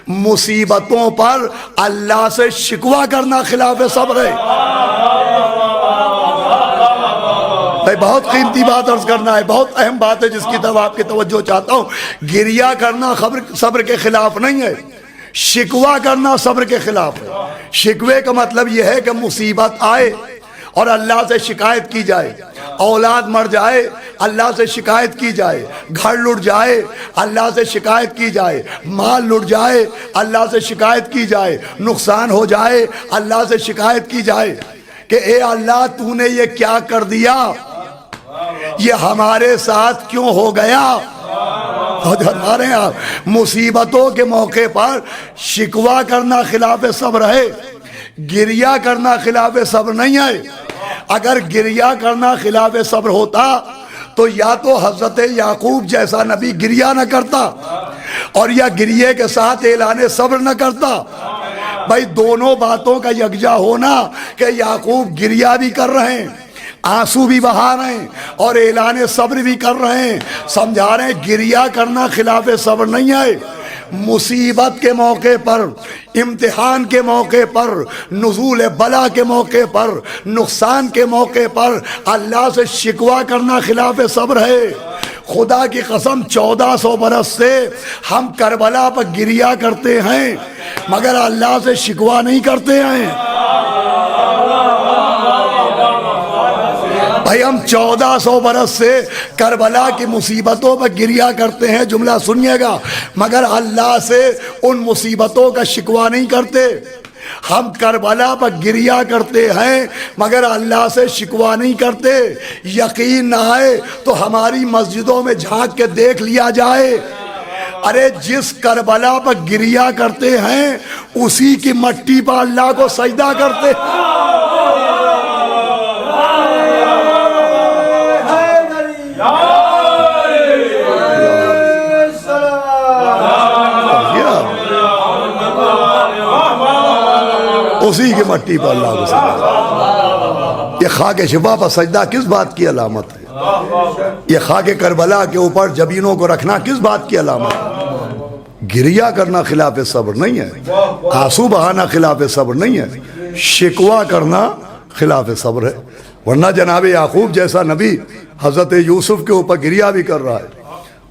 Speaker 6: مصیبتوں پر اللہ سے شکوہ کرنا خلاف صبر ہے۔ بہت قیمتی بات عرض کرنا ہے، بہت اہم بات ہے جس کی طرف آپ کی توجہ چاہتا ہوں۔ گریہ کرنا صبر کے خلاف نہیں ہے، شکوہ کرنا صبر کے خلاف ہے۔ شکوے کا مطلب یہ ہے کہ مصیبت آئے اور اللہ سے شکایت کی جائے، اولاد مر جائے اللہ سے شکایت کی جائے، گھر لٹ جائے اللہ سے شکایت کی جائے، مال لٹ جائے اللہ سے شکایت کی جائے، نقصان ہو جائے اللہ سے شکایت کی جائے کہ اے اللہ تو نے یہ کیا کر دیا، یہ ہمارے ساتھ کیوں ہو گیا۔ ہمارے یہاں مصیبتوں کے موقع پر شکوہ کرنا خلاف صبر ہے، گریہ کرنا خلاف صبر نہیں ہے۔ اگر گریہ کرنا خلاف صبر ہوتا تو یا تو حضرت یعقوب جیسا نبی گریہ نہ کرتا اور یا گریہ کے ساتھ اعلان صبر نہ کرتا۔ بھائی دونوں باتوں کا یکجا ہونا کہ یعقوب گریہ بھی کر رہے ہیں، آنسو بھی بہا رہے ہیں اور اعلان صبر بھی کر رہے ہیں، سمجھا رہے ہیں گریہ کرنا خلاف صبر نہیں ہے۔ مصیبت کے موقع پر، امتحان کے موقع پر، نزول بلا کے موقع پر، نقصان کے موقع پر اللہ سے شکوہ کرنا خلاف صبر ہے۔ خدا کی قسم 1400 برس سے ہم کربلا پر گریہ کرتے ہیں مگر اللہ سے شکوہ نہیں کرتے ہیں۔ بھائی ہم 1400 برس سے کربلا کی مصیبتوں پر گریہ کرتے ہیں، جملہ سنیے گا، مگر اللہ سے ان مصیبتوں کا شکوہ نہیں کرتے۔ ہم کربلا پر گریہ کرتے ہیں مگر اللہ سے شکوہ نہیں کرتے۔ یقین نہ آئے تو ہماری مسجدوں میں جھانک کے دیکھ لیا جائے، ارے جس کربلا پر گریہ کرتے ہیں اسی کی مٹی پر اللہ کو سجدہ کرتے ہیں۔ اسی کی مٹی پر اللہ کو سجدہ۔ یہ خاک شفا پر سجدہ کس بات کی علامت ہے؟ یہ خاک کربلا کے اوپر جبینوں کو رکھنا کس بات کی علامت ہے؟ گریہ کرنا خلاف صبر نہیں ہے، آنسو بہانا خلاف صبر نہیں ہے، شکوہ کرنا خلاف صبر ہے۔ ورنہ جناب یعقوب جیسا نبی حضرت یوسف کے اوپر گریہ بھی کر رہا ہے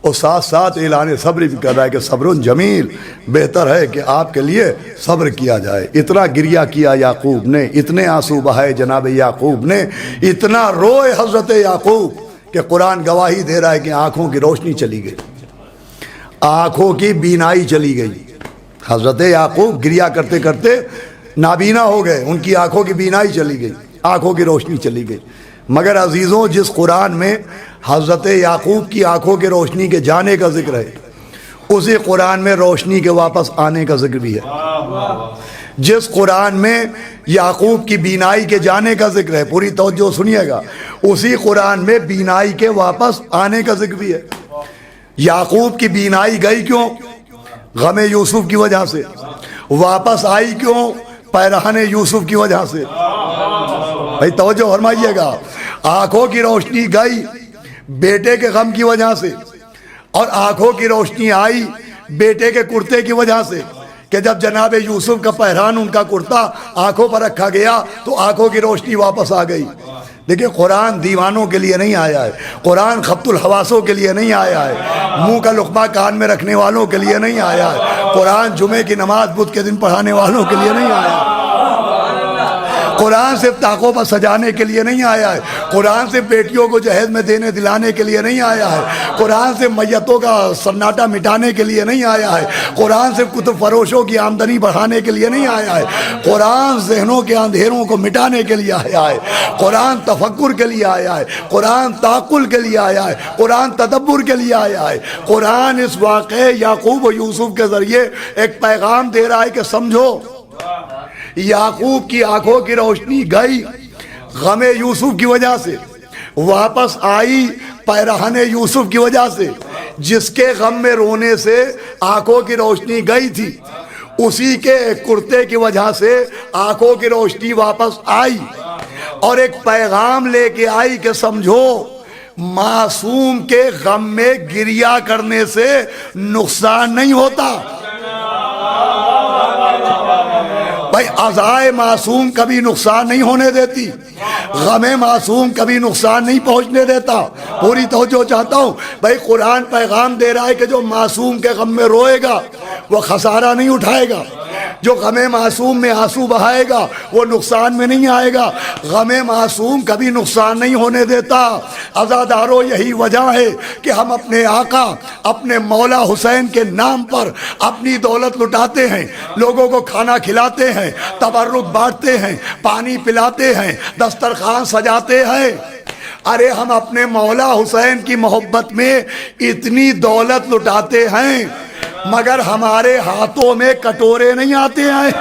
Speaker 6: اور ساتھ ساتھ اعلان صبر بھی کر رہا ہے کہ صبر جمیل، بہتر ہے کہ آپ کے لیے صبر کیا جائے۔ اتنا گریہ کیا یعقوب نے، اتنے آنسو بہائے جناب یعقوب نے، اتنا روئے حضرت یعقوب کہ قرآن گواہی دے رہا ہے کہ آنکھوں کی روشنی چلی گئی، آنکھوں کی بینائی چلی گئی۔ حضرت یعقوب گریہ کرتے کرتے نابینا ہو گئے، ان کی آنکھوں کی بینائی چلی گئی، آنکھوں کی روشنی چلی گئی۔ مگر عزیزوں جس قرآن میں حضرت یعقوب کی آنکھوں کے روشنی کے جانے کا ذکر ہے، اسی قرآن میں روشنی کے واپس آنے کا ذکر بھی ہے۔ جس قرآن میں یعقوب کی بینائی کے جانے کا ذکر ہے، پوری توجہ سنیے گا، اسی قرآن میں بینائی کے واپس آنے کا ذکر بھی ہے۔ یعقوب کی بینائی گئی کیوں؟ غم یوسف کی وجہ سے۔ واپس آئی کیوں؟ پیرہن یوسف کی وجہ سے۔ بھائی توجہ فرمائیے گا، آنکھوں کی روشنی گئی بیٹے کے غم کی وجہ سے، اور آنکھوں کی روشنی آئی بیٹے کے کرتے کی وجہ سے، کہ جب جناب یوسف کا پیرہن ان کا کرتا آنکھوں پر رکھا گیا تو آنکھوں کی روشنی واپس آ گئی۔ دیکھیں قرآن دیوانوں کے لیے نہیں آیا ہے، قرآن خبط الحواسوں کے لیے نہیں آیا ہے، منہ کا لقمہ کان میں رکھنے والوں کے لیے نہیں آیا ہے، قرآن جمعے کی نماز بدھ کے دن پڑھانے والوں کے لیے نہیں آیا ہے، قرآن صرف طاقوں پر سجانے کے لیے نہیں آیا ہے، قرآن صرف بیٹیوں کو جہیز میں دینے دلانے کے لیے نہیں آیا ہے، قرآن صرف میتوں کا سناٹا مٹانے کے لیے نہیں آیا ہے، قرآن صرف کتب فروشوں کی آمدنی بڑھانے کے لیے نہیں آیا ہے، قرآن ذہنوں کے اندھیروں کو مٹانے کے لیے آیا ہے، قرآن تفکر کے لیے آیا ہے، قرآن تعقل کے لیے آیا ہے، قرآن تدبر کے لیے آیا ہے، قرآن اس واقعے یعقوب و یوسف کے ذریعے ایک پیغام دے رہا ہے کہ سمجھو، یعقوب کی آنکھوں کی روشنی گئی غم یوسف کی وجہ سے، واپس آئی پیرہن یوسف کی وجہ سے۔ جس کے غم میں رونے سے آنکھوں کی روشنی گئی تھی، اسی کے کرتے کی وجہ سے آنکھوں کی روشنی واپس آئی، اور ایک پیغام لے کے آئی کہ سمجھو معصوم کے غم میں گریہ کرنے سے نقصان نہیں ہوتا۔ بھائی عزائے معصوم کبھی نقصان نہیں ہونے دیتی، غم معصوم کبھی نقصان نہیں پہنچنے دیتا۔ پوری توجہ چاہتا ہوں، بھائی قرآن پیغام دے رہا ہے کہ جو معصوم کے غم میں روئے گا وہ خسارہ نہیں اٹھائے گا، جو غم معصوم میں آنسو بہائے گا وہ نقصان میں نہیں آئے گا۔ غم معصوم کبھی نقصان نہیں ہونے دیتا۔ عزادارو یہی وجہ ہے کہ ہم اپنے آقا اپنے مولا حسین کے نام پر اپنی دولت لٹاتے ہیں، لوگوں کو کھانا کھلاتے ہیں، تبرک بانٹتے ہیں، پانی پلاتے ہیں، دسترخوان سجاتے ہیں۔ ارے ہم اپنے مولا حسین کی محبت میں اتنی دولت لٹاتے ہیں، مگر ہمارے ہاتھوں میں کٹورے نہیں آتے ہیں۔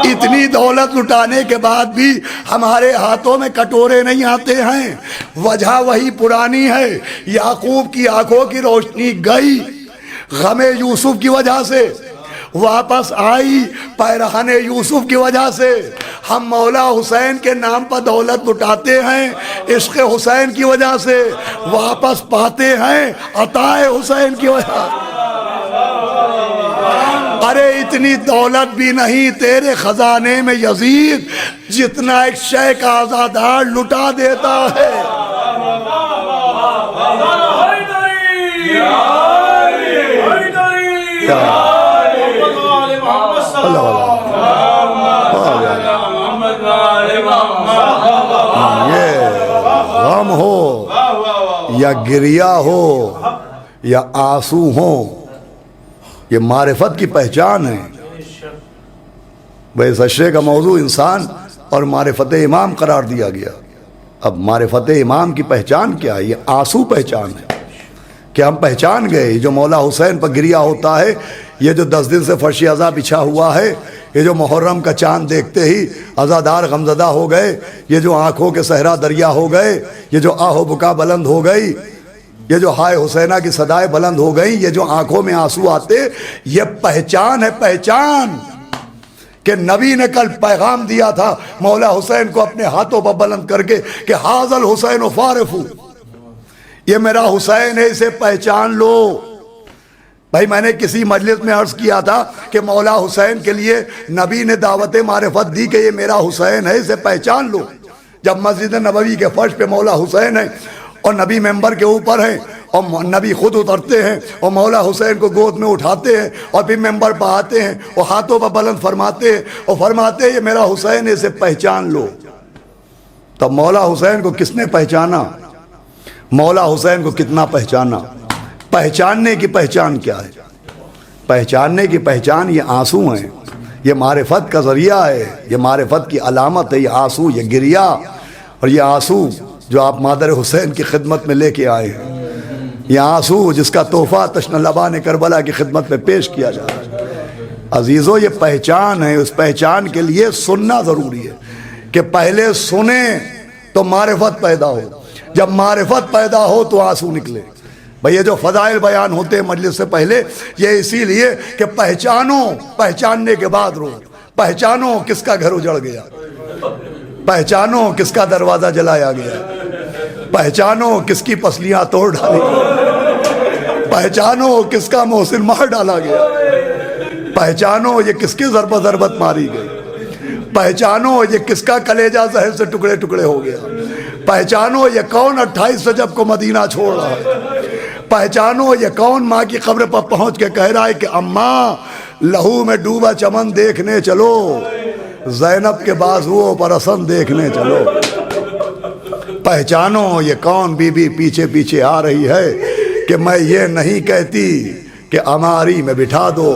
Speaker 6: اتنی دولت لٹانے کے بعد بھی ہمارے ہاتھوں میں کٹورے نہیں آتے ہیں۔ وجہ وہی پرانی ہے، یعقوب کی آنکھوں کی روشنی گئی غم یوسف کی وجہ سے، واپس آئی پیرہن یوسف کی وجہ سے۔ ہم مولا حسین کے نام پر دولت لٹاتے ہیں عشق حسین کی وجہ سے، واپس پاتے ہیں عطائے حسین کی وجہ سے۔ ارے اتنی دولت بھی نہیں تیرے خزانے میں یزید جتنا ایک شے کا آزادار لٹا دیتا ہے۔ یہ غم ہو یا گریہ ہو یا آنسو ہو، یہ معرفت کی پہچان ہے۔ بھائی اشرے کا موضوع انسان اور معرفت امام قرار دیا گیا۔ اب معرفت امام کی پہچان کیا ہے؟ یہ آنسو پہچان ہے کہ ہم پہچان گئے جو مولا حسین پر گریہ ہوتا ہے، یہ جو 10 دن سے فرش عزا بچھا ہوا ہے، یہ جو محرم کا چاند دیکھتے ہی عزادار غمزدہ ہو گئے، یہ جو آنکھوں کے صحرا دریا ہو گئے، یہ جو آہ و بکا بلند ہو گئی، یہ جو ہائے حسینہ کی صدائیں بلند ہو گئیں، یہ جو آنکھوں میں آنسو آتے، یہ پہچان ہے، پہچان کہ نبی نے کل پیغام دیا تھا مولا حسین کو اپنے ہاتھوں پر بلند کر کے کہ حاضل حسین و فارفو، یہ میرا حسین ہے، اسے پہچان لو۔ بھائی میں نے کسی مجلس میں عرض کیا تھا کہ مولا حسین کے لیے نبی نے دعوت معرفت دی کہ یہ میرا حسین ہے، اسے پہچان لو۔ جب مسجد نبوی کے فرش پہ مولا حسین ہے اور نبی ممبر کے اوپر ہیں اور نبی خود اترتے ہیں اور مولا حسین کو گود میں اٹھاتے ہیں اور پھر ممبر پہ آتے ہیں اور ہاتھوں پر بلند فرماتے ہیں اور فرماتے ہیں یہ میرا حسین ہے، اسے پہچان لو۔ تب مولا حسین کو کس نے پہچانا؟ مولا حسین کو کتنا پہچانا؟ پہچاننے کی پہچان کیا ہے؟ پہچاننے کی پہچان یہ آنسو ہیں، یہ معرفت کا ذریعہ ہے، یہ معرفت کی علامت ہے، یہ آنسو، یہ گریا اور یہ آنسو جو آپ مادر حسین کی خدمت میں لے کے آئے ہیں، یہ آنسو جس کا تحفہ تشنہ لبان کربلا کی خدمت میں پیش کیا جا رہا ہے۔ عزیزو یہ پہچان ہے، اس پہچان کے لیے سننا ضروری ہے کہ پہلے سنیں تو معرفت پیدا ہو، جب معرفت پیدا ہو تو آنسو نکلے۔ بھئی یہ جو فضائل بیان ہوتے ہیں مجلس سے پہلے، یہ اسی لیے کہ پہچانو، پہچاننے کے بعد رو، پہچانو کس کا گھر اجڑ گیا، پہچانو کس کا دروازہ جلایا گیا، پہچانو کس کی پسلیاں توڑ ڈالی گئی، پہچانو کس کا محسن مار ڈالا گیا، پہچانو یہ کس کی ضربت ماری گئی، پہچانو یہ کس کا کلیجہ زہر سے ٹکڑے ٹکڑے ہو گیا، پہچانو یہ کون 28 رجب کو مدینہ چھوڑ رہا ہے، پہچانو یہ کون ماں کی قبر پر پہنچ کے کہہ رہا ہے کہ اماں لہو میں ڈوبا چمن دیکھنے چلو، زینب کے بازوؤں پر حسن دیکھنے چلو، پہچانو یہ کون بی بی پیچھے پیچھے آ رہی ہے کہ میں یہ نہیں کہتی کہ اماری میں بٹھا دو،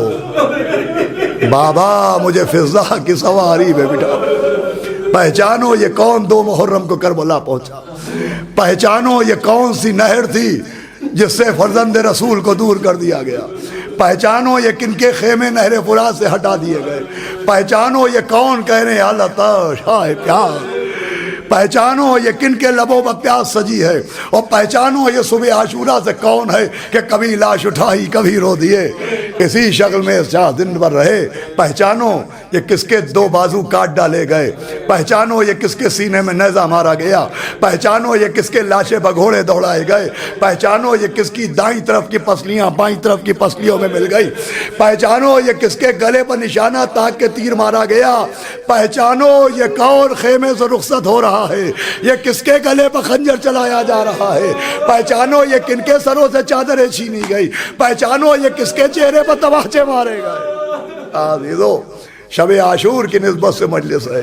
Speaker 6: بابا مجھے فضا کی سواری میں بٹھا دو، پہچانو یہ کون 2 محرم کو کربلا پہنچا، پہچانو یہ کون سی نہر تھی جس سے فرزند رسول کو دور کر دیا گیا، پہچانو یہ کن کے خیمے نہر فرات سے ہٹا دیے گئے، پہچانو یہ کون کہہ رہے ہیں الطش ہائے پیار، پہچانو یہ کن کے لبوں پر پیاس سجی ہے، اور پہچانو یہ صبح عاشورہ سے کون ہے کہ کبھی لاش اٹھائی کبھی رو دیے، اسی شکل میں شاہ دن بھر رہے، پہچانو یہ کس کے 2 بازو کاٹ ڈالے گئے، پہچانو یہ کس کے سینے میں نیزہ مارا گیا، پہچانو یہ کس کے لاشیں بگھوڑے دوڑائے گئے، پہچانو یہ کس کی دائیں طرف کی پسلیاں بائیں طرف کی پسلیوں میں مل گئی، پہچانو یہ کس کے گلے پر نشانہ تاک کے تیر مارا گیا، پہچانو یہ کون خیمے سے رخصت ہو رہا ہے، یہ کس کے گلے پر خنجر چلایا جا رہا ہے، پہچانو یہ کن کے سروں سے چادریں چھینی گئی، پہچانو یہ کس کے چہرے پر تماچے مارے گئے۔ عزیزو شب عاشور کی نسبت سے مجلس ہے،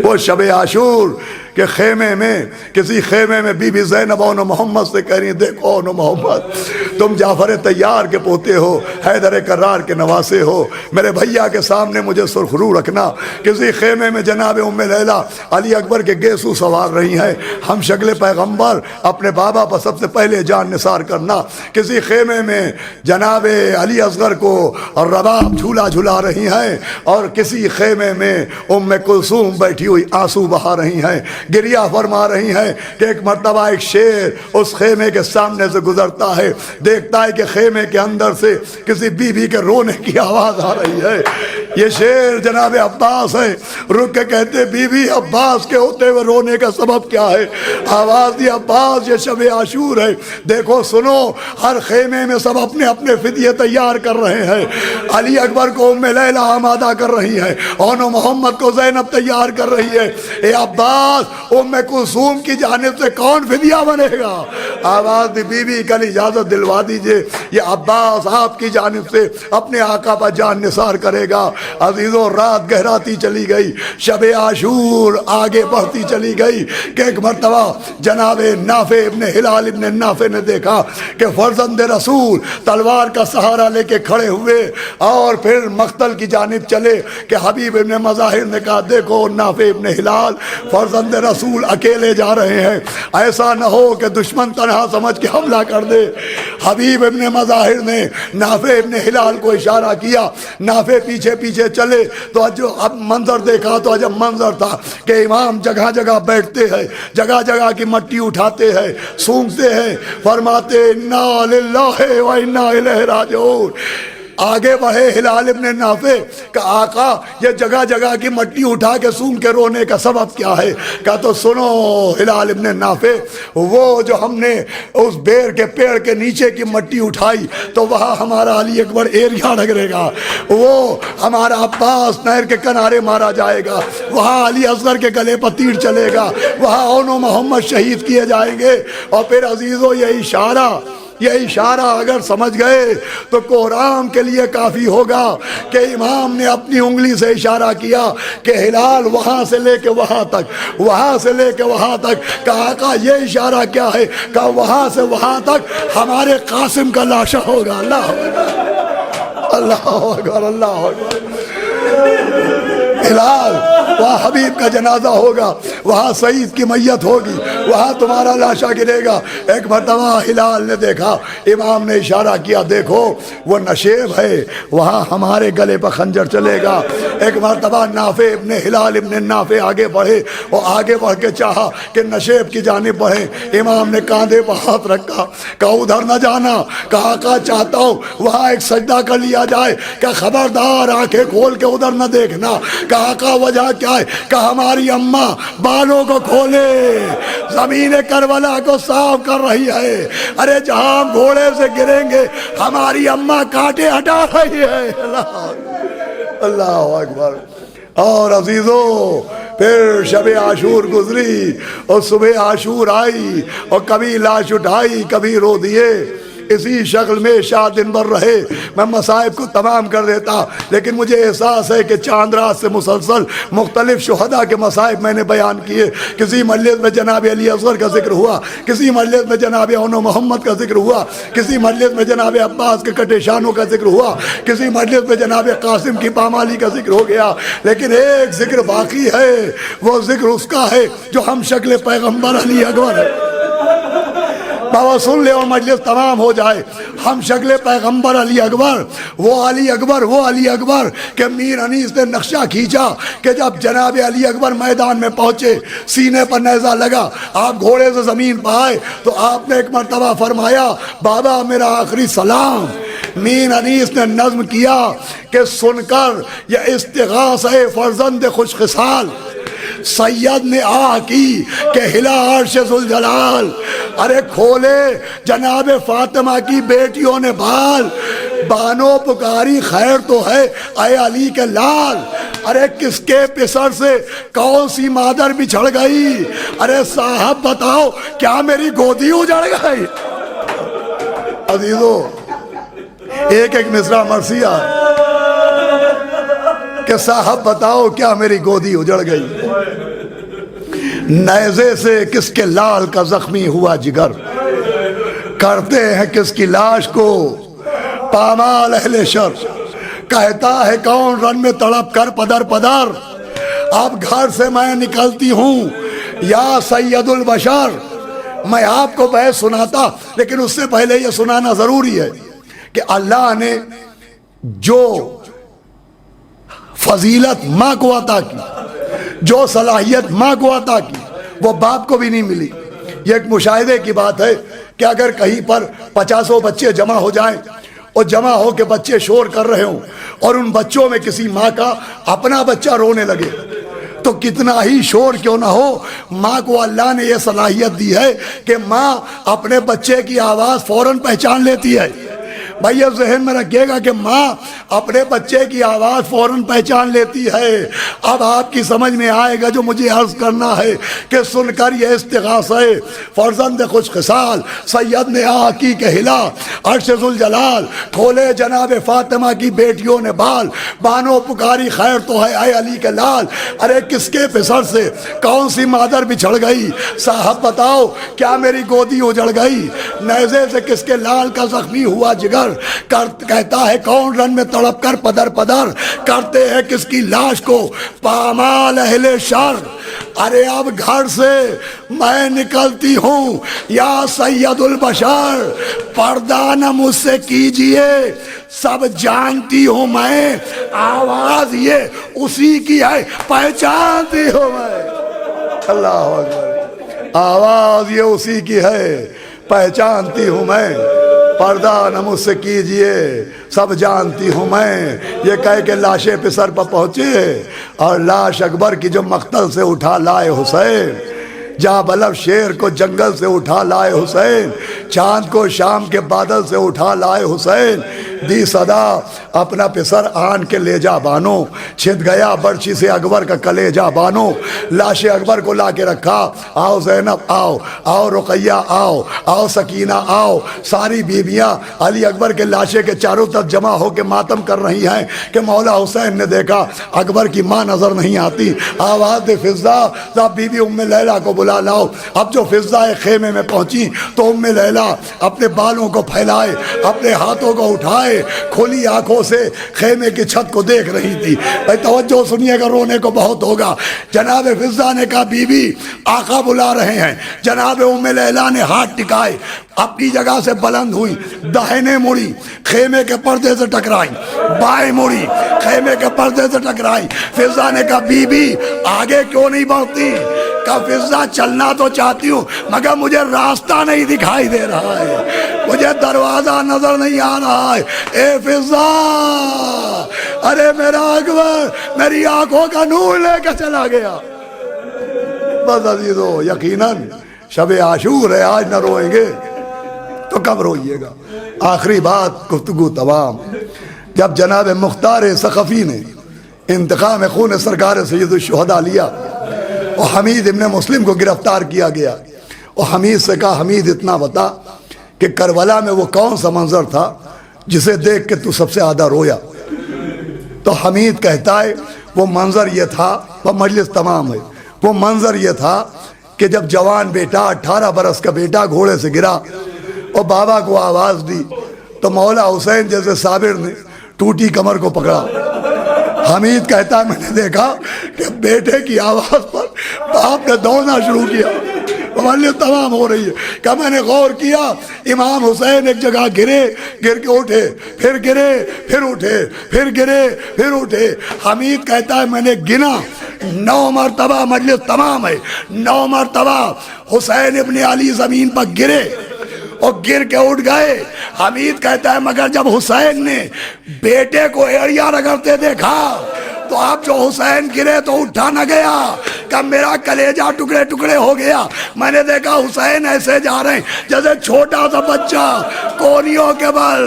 Speaker 6: وہ شب عاشور کہ خیمے میں کسی خیمے میں بی بی زینب اون محمد سے کہہ رہی ہیں دیکھو اون محمد تم جعفر طیار کے پوتے ہو، حیدر کرار کے نواسے ہو، میرے بھیا کے سامنے مجھے سرخرو رکھنا۔ کسی خیمے میں جناب ام لیلہ علی اکبر کے گیسو سوار رہی ہیں، ہم شکل پیغمبر اپنے بابا پر سب سے پہلے جان نثار کرنا۔ کسی خیمے میں جناب علی اصغر کو اور رباب جھولا جھلا رہی ہیں، اور کسی خیمے میں ام کلثوم بیٹھی ہوئی آنسو بہا رہی ہیں، گریہ فرما رہی ہیں کہ ایک مرتبہ ایک شیر اس خیمے کے سامنے سے گزرتا ہے، دیکھتا ہے کہ خیمے کے اندر سے کسی بی بی کے رونے کی آواز آ رہی ہے۔ یہ شیر جناب عباس ہے، رک کے کہتے بی بی عباس کے ہوتے ہوئے رونے کا سبب کیا ہے؟ آواز دی عباس یہ شب عاشور ہے، دیکھو سنو، ہر خیمے میں سب اپنے اپنے فدیے تیار کر رہے ہیں۔ علی اکبر کو ام لیلہ آمادہ کر رہی ہے، اون محمد کو زینب تیار کر رہی ہے، اے عباس ام کلثوم کی جانب سے کون فدیہ بنے گا؟ آواز دی بی بی کل اجازت دلوا دیجئے، یہ عباس آپ کی جانب سے اپنے آقا پر جان نثار کرے گا۔ عزیزوں رات گہراتی چلی گئی، شب عاشور آگے بڑھتی چلی گئی کہ ایک مرتبہ جناب نافع ابن ہلال ابن نافع نے دیکھا کہ فرزند رسول تلوار کا سہارا لے کے کھڑے ہوئے اور پھر مقتل کی جانب چلے کہ حبیب ابن مظاہر نے کہا دیکھو نافع ابن ہلال فرزند رسول اکیلے جا رہے ہیں، ایسا نہ ہو کہ دشمن تنہا سمجھ کے حملہ کر دے۔ حبیب ابن مظاہر نے نافع ابن ہلال کو اشارہ کیا، نافع پیچھے پیچھے چلے تو جو اب منظر دیکھا تو عجب منظر تھا کہ امام جگہ جگہ بیٹھتے ہیں، جگہ جگہ کی مٹی اٹھاتے ہیں، سونگتے ہیں، فرماتے انا للہ و انا الیہ راجعون۔ آگے بڑھے ہلال ابن نافع کہ آقا یہ جگہ جگہ کی مٹی اٹھا کے سونگ کے رونے کا سبب کیا ہے؟ کہا تو سنو ہلال ابن نافع، وہ جو ہم نے اس بیر کے پیڑ کے نیچے کی مٹی اٹھائی تو وہاں ہمارا علی اکبر ایریا ڈگرے گا، وہ ہمارا عباس نہر کے کنارے مارا جائے گا، وہاں علی اصغر کے گلے پر تیر چلے گا، وہاں اون و محمد شہید کیے جائیں گے۔ اور پھر عزیزو یہ اشارہ اگر سمجھ گئے تو قرآن کے لیے کافی ہوگا کہ امام نے اپنی انگلی سے اشارہ کیا کہ ہلال وہاں سے لے کے وہاں تک، وہاں سے لے کے وہاں تک۔ کہا آقا یہ اشارہ کیا ہے؟ کہا وہاں سے وہاں تک ہمارے قاسم کا لاشا ہوگا۔ اللہ اکبر اللہ اکبر اللہ اکبر۔
Speaker 7: ہلال وہاں حبیب کا جنازہ ہوگا، وہاں سعید کی میت ہوگی، وہاں تمہارا لاشا گرے گا۔ ایک مرتبہ ہلال نے دیکھا، امام نے اشارہ کیا دیکھو وہ نشیب ہے، وہاں ہمارے گلے پر خنجر چلے گا۔ ایک مرتبہ نافع ابن ہلال ابن نافع آگے بڑھے اور آگے بڑھ کے چاہا کہ نشیب کی جانب بڑھے، امام نے کاندھے پر ہاتھ رکھا، کہا ادھر نہ جانا، کہا چاہتا ہوں وہاں ایک سجدہ کر لیا جائے، کہ خبردار آنکھیں کھول کے ادھر نہ دیکھنا۔ کہا وجہ کیا ہے؟ کہ ہماری اماں بالوں کو کھولے زمین کربلا کو صاف کر رہی ہے، ارے جہاں ہم گھوڑے سے گریں گے ہماری اماں کانٹے ہٹا رہی ہے۔ اللہ اکبر۔ اور عزیزو پھر شب عاشور گزری اور صبح عاشور آئی اور کبھی لاش اٹھائی کبھی رو دیے، اسی شکل میں شاہ دن بھر رہے۔ میں مصائب کو تمام کر دیتا، لیکن مجھے احساس ہے کہ چاند رات سے مسلسل مختلف شہداء کے مصائب میں نے بیان کیے۔ کسی مجلس میں جناب علی اصغر کا ذکر ہوا، کسی مجلس میں جناب اونو محمد کا ذکر ہوا، کسی مجلس میں جناب عباس کے کٹے شانوں کا ذکر ہوا، کسی مجلس میں جناب قاسم کی پامالی کا ذکر ہو گیا، لیکن ایک ذکر باقی ہے، وہ ذکر اس کا ہے جو ہم شکل پیغمبر علی اکبر ہے۔ بابا سن لے اور مجلس تمام ہو جائے۔ ہم شکل پیغمبر علی اکبر، وہ علی اکبر، وہ علی اکبر کہ میر انیس نے نقشہ کھینچا کہ جب جناب علی اکبر میدان میں پہنچے، سینے پر نیزہ لگا، آپ گھوڑے سے زمین پہ آئے تو آپ نے ایک مرتبہ فرمایا بابا میرا آخری سلام۔ میر انیس نے نظم کیا کہ سن کر یہ استغاثہ فرزند خوش خصال، سید نے آہ کی کہ ہلا عرش ذوالجلال، ارے کھولے جناب فاطمہ کی بیٹیوں نے بال، بانو پکاری خیر تو ہے اے علی کے لال، ارے کس کے پسر سے کون سی مادر بچھڑ گئی، ارے صاحب بتاؤ کیا میری گودی اجڑ گئی۔ عزیزو ایک ایک مصرع مرثیہ کہ صاحب بتاؤ کیا میری گودی اجڑ گئی، نیزے سے کس کے لال کا زخمی ہوا جگر، کرتے ہیں کس کی لاش کو پامال اہل شر، کہتا ہے کون رن میں تڑپ کر پدر پدر، اب گھر سے میں نکلتی ہوں یا سید البشر۔ میں آپ کو بحث سناتا، لیکن اس سے پہلے یہ سنانا ضروری ہے کہ اللہ نے جو فضیلت ماں کو عطا کی، جو صلاحیت ماں کو عطا کی، وہ باپ کو بھی نہیں ملی۔ یہ ایک مشاہدے کی بات ہے کہ اگر کہیں پر 50 بچے جمع ہو جائیں اور جمع ہو کے بچے شور کر رہے ہوں اور ان بچوں میں کسی ماں کا اپنا بچہ رونے لگے تو کتنا ہی شور کیوں نہ ہو، ماں کو اللہ نے یہ صلاحیت دی ہے کہ ماں اپنے بچے کی آواز فوراً پہچان لیتی ہے۔ بھائی یہ ذہن میں رکھیے گا کہ ماں اپنے بچے کی آواز فوراً پہچان لیتی ہے۔ اب آپ کی سمجھ میں آئے گا جو مجھے عرض کرنا ہے کہ سن کر یہ استغاثہ فرزند خوش خصال، سید نے آہ کی کہ ہلا عرش ذوالجلال، کھولے جناب فاطمہ کی بیٹیوں نے بال، بانو پکاری خیر تو ہے اے علی کے لال، ارے کس کے پسر سے کون سی مادر بچھڑ گئی، صاحب بتاؤ کیا میری گودی اجڑ گئی، نیزے سے کس کے لال کا زخمی ہوا جگر، کہتا ہے کون رن میں تڑپ کر پدر پدر، کرتے ہیں کس کی لاش کو پامال اہل شر، ارے اب گھر سے میں نکلتی ہوں یا سید البشر، پردہ نہ مجھ سے کیجئے سب جانتی ہوں میں، آواز یہ اسی کی ہے پہچانتی ہوں میں۔ اللہ اکبر، آواز یہ اسی کی ہے پہچانتی ہوں میں، پردہ نہ مجھ سے کیجئے سب جانتی ہوں میں۔ یہ کہہ کے لاشیں پہ سر پر پہنچے اور لاش اکبر کی جو مقتل سے اٹھا لائے حسین، جہاں بلب شیر کو جنگل سے اٹھا لائے حسین، چاند کو شام کے بادل سے اٹھا لائے حسین، دی صدا اپنا پسر آن کے لے جا بانو، چھت گیا برچی سے اکبر کا کلیجہ بانو، لاش اکبر کو لا کے رکھا، آؤ زینب آؤ، آؤ رقیہ آؤ، آؤ سکینہ آؤ، ساری بیویاں علی اکبر کے لاشے کے چاروں طرف جمع ہو کے ماتم کر رہی ہیں کہ مولا حسین نے دیکھا اکبر کی ماں نظر نہیں آتی، آواز دے فضا، بی بی ام لیلہ کو بلا لاؤ۔ اب جو فضائے خیمے میں پہنچی تو ام لیلا اپنے بالوں کو پھیلائے، اپنے ہاتھوں کو اٹھائے، کھلی آنکھوں سے خیمے کی چھت کو دیکھ رہی تھی۔ بھائی توجہ سنیے گا، رونے کو بہت ہوگا۔ جناب فضہ نے کہا بی بی آقا بلا رہے ہیں۔ جناب ام لیلا نے ہاتھ ٹکائے، اپنی جگہ سے بلند ہوئی، داہنے مڑی، خیمے کے پردے سے ٹکرائی، بائیں مڑی، خیمے کے پردے سے ٹکرائی۔ فضہ نے کہا بی بی آگے کیوں نہیں بڑھتی؟ کہا فضہ چلنا تو چاہتی ہوں مگر مجھے راستہ نہیں دکھائی دے رہا ہے، مجھے دروازہ نظر نہیں آ رہا ہے۔ اے فضہ، ارے میرا اکبر میری آنکھوں کا نور لے کے چلا گیا۔ بس عزیزو، یقیناً شب عاشور ہے، آج نہ روئیں گے تو کب روئیے گا؟ آخری بات، گفتگو تمام۔ جب جناب مختار ثقفی نے انتقام خون سرکار سید الشہداء لیا اور حمید ابن مسلم کو گرفتار کیا گیا، اور حمید سے کہا حمید اتنا بتا کہ کربلا میں وہ کون سا منظر تھا جسے دیکھ کے تو سب سے زیادہ رویا؟ تو حمید کہتا ہے وہ منظر یہ تھا، وہ مجلس تمام ہے، وہ منظر یہ تھا کہ جب جوان بیٹا 18 برس کا بیٹا گھوڑے سے گرا اور بابا کو آواز دی تو مولا حسین جیسے صابر نے ٹوٹی کمر کو پکڑا۔ حمید کہتا ہے میں نے دیکھا کہ بیٹے کی آواز پر باپ نے دوڑنا شروع کیا، مجلس تمام ہو رہی ہے کہ میں نے غور کیا امام حسین ایک جگہ گرے، گر کے اٹھے، پھر گرے، پھر اٹھے، پھر گرے، پھر اٹھے۔ حمید کہتا ہے میں نے گنا 9 مرتبہ، مجلس تمام ہے، 9 مرتبہ حسین ابن علی زمین پر گرے اور گر کے اٹھ گئے۔ حمید کہتا ہے مگر جب حسین نے بیٹے کو ایڑیاں رگڑتے دیکھا تو آپ جو حسین گرے تو اٹھا نہ گیا، کہ میرا کلیجہ ٹکڑے ٹکڑے ہو گیا۔ میں نے دیکھا حسین ایسے جا رہے ہیں جیسے چھوٹا سا بچہ کونیوں کے بل،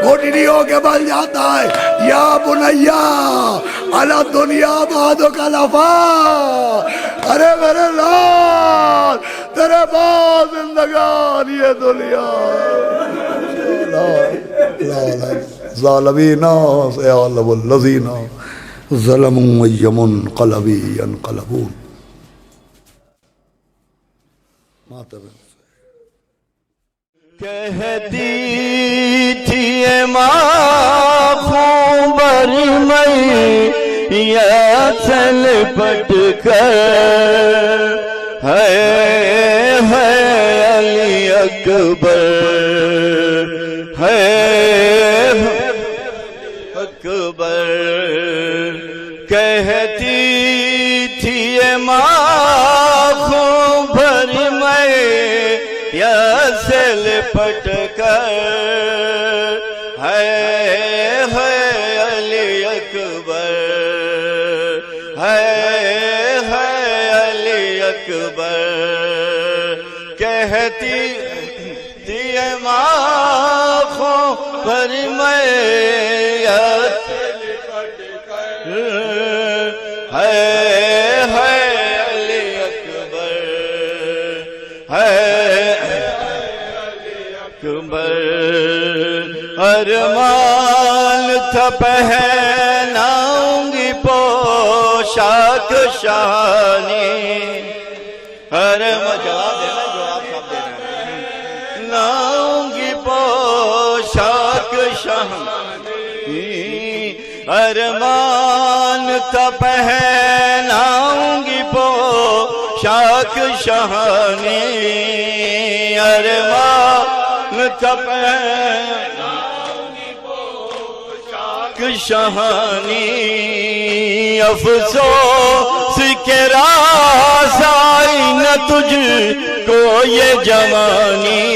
Speaker 7: گھٹنیوں کے بل جاتا ہے۔ یا بنیا علی دنیا بعدک لفا، ارے میرے لال تیرے بعد زندگان یہ دنیا۔ ظالمین سیعلم الذین ظلموا ای منقلب ینقلبون۔
Speaker 5: کہتی تھی ماں خوبر میں یا چل پٹ کر، ہے علی اکبر، ہے اکبر۔ کہتی تھی ماں خوبر میں یا سل پٹ کر، ہے علی اکبر، ہے علی اکبر۔ کہتی تھی ماں خوبر میں یا سل پٹ کر، ہے علی اکبر، ہے اکبر۔ ارمان تھا پہناؤں گی پوشاک شانی، جواب دینا، جواب سب دینا، لاؤں گی پوشاک شانی۔ ارمان تھا پہناؤں گی پوشاک شانی، ارمان تھا پہناؤں گی پوشاک شانی۔ افسوس کے راز آئی نہ تجھ کو یہ جوانی،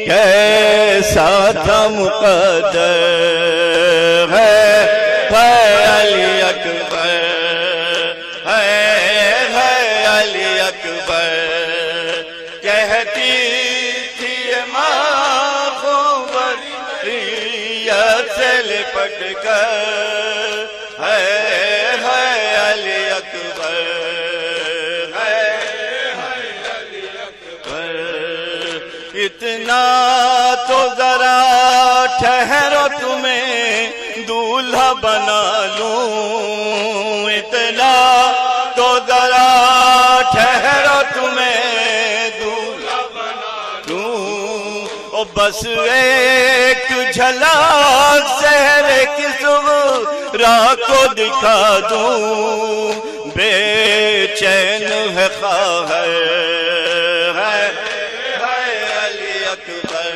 Speaker 5: کیسا تھا مقدر، ہے علی اکبر، ہے علی اکبر۔ کہتی تھی ماں خوبریت سے لپٹ کر، ہے علی اکبر، ہے علی اکبر۔ اتنا تو ذرا ٹھہرو تمہیں دولہا بنا لوں، اتنا تو ذرا ٹھہرو بس ایک جھلک سحر کی صغرا کو دکھا دوں، بے چین ہے خواہ ہے علی اکبر،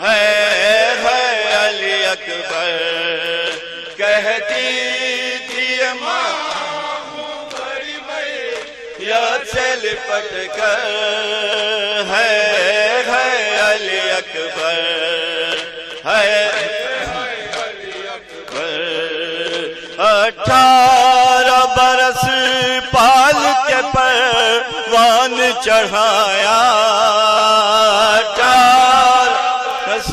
Speaker 5: ہے علی اکبر، کہتی تھی ماں بڑی میں یاد سے لپٹ کر، ہے علی اکبر، ہے 18 برس پال کے پروان چڑھایا، 18 برس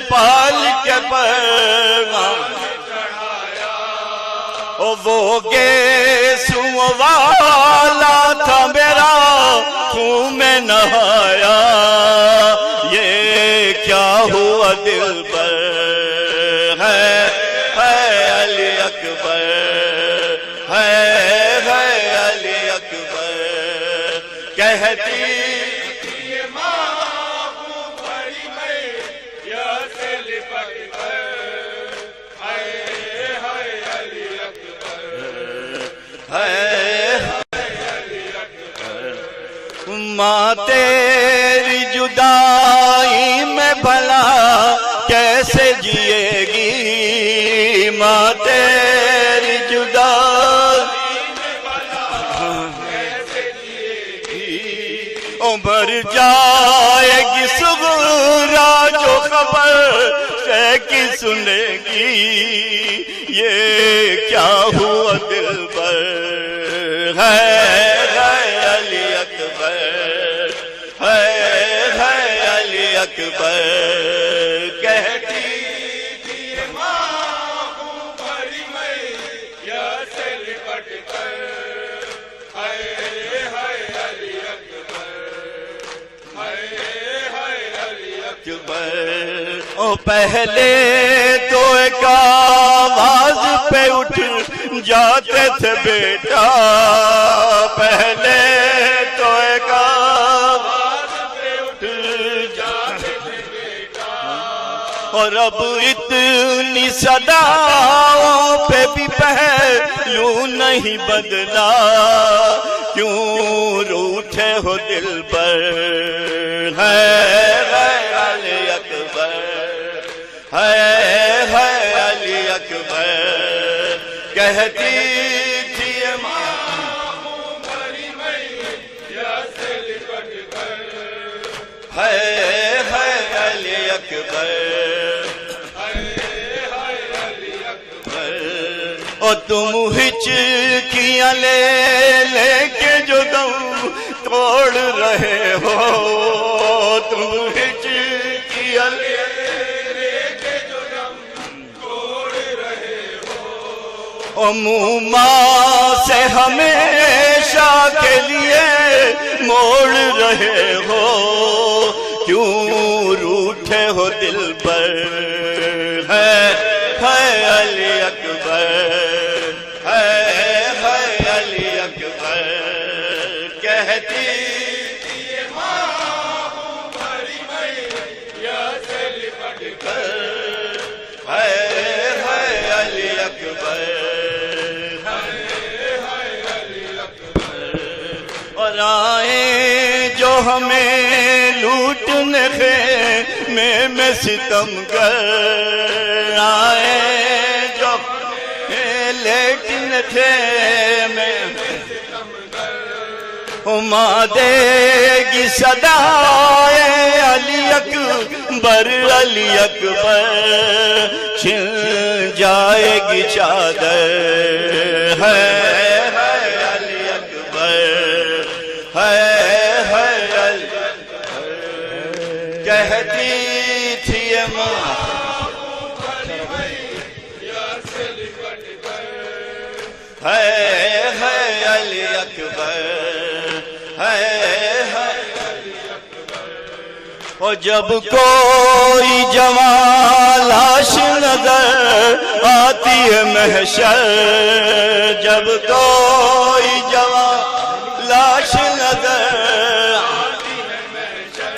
Speaker 5: پال کے پروان چڑھایا، وہ گیسو والا تھا میرا خون میں نہایا، یہ کیا ہوا دل پر، ہے علی اکبر، ہے علی اکبر، کہتی تھی ماں بڑی میں یاد سے لپٹ کر، ہے علی اکبر، ہے علی اکبر، ماں تیری جدائی میں بھلا کیسے جیے گی، ماں تیری جدائی میں بھلا کیسے جیے گی، عمر جائے گی صغرا جو خبر سے کی سنے گی، یہ کیا ہوا دل پر، ہے علی اکبر، ہے علی اکبر، کہتی تھی ماں بڑی میں یاد سے لپٹ کر، ہے علی اکبر، ہے علی اکبر، او پہلے تو ایک آواز پہ اٹھ جاتے تھے بیٹا، پہلے تو ایک آواز پہ اٹھ جاتے تھے بیٹا، اور اب اتنی صداؤں پہ بھی پہلو نہیں بدلا، کیوں روٹھے ہو دل پر، ہے علی اکبر، ہے علی اکبر، کہتی تھی ماں بڑی میں یاد سے لپٹ کر، ہے علی اکبر، اور تم ہچکیاں لے کے جو دم توڑ رہے ہو، تم ہچکیاں لے کے جو دم توڑ رہے ہو، اور موما سے ہمیشہ کے لیے موڑ رہے ہو، کیوں روٹھے ہو دل پر، ہے علی اکبر، ہے علی اکبر، کہتی تھی ماں بڑی میں یاد سے لپٹ کر، ہے علی اکبر، ہے علی اکبر، اور آئے جو ہمیں لوٹنے خیمے میں ستم گر، آئے جو لیٹنے خیمے میں ستم گر، ماں دے گی صدائے علی اکبر، علی اکبر، چھن جائے گی چادر، ہے علی اکبر، ہے علی اکبر، کہتی تھی ماں ہے علی اکبر، ہے علی اکبر، اور جب کوئی جوان لاش نظر آتی ہے محشر، جب کوئی جوان لاش نظر آتی ہے محشر،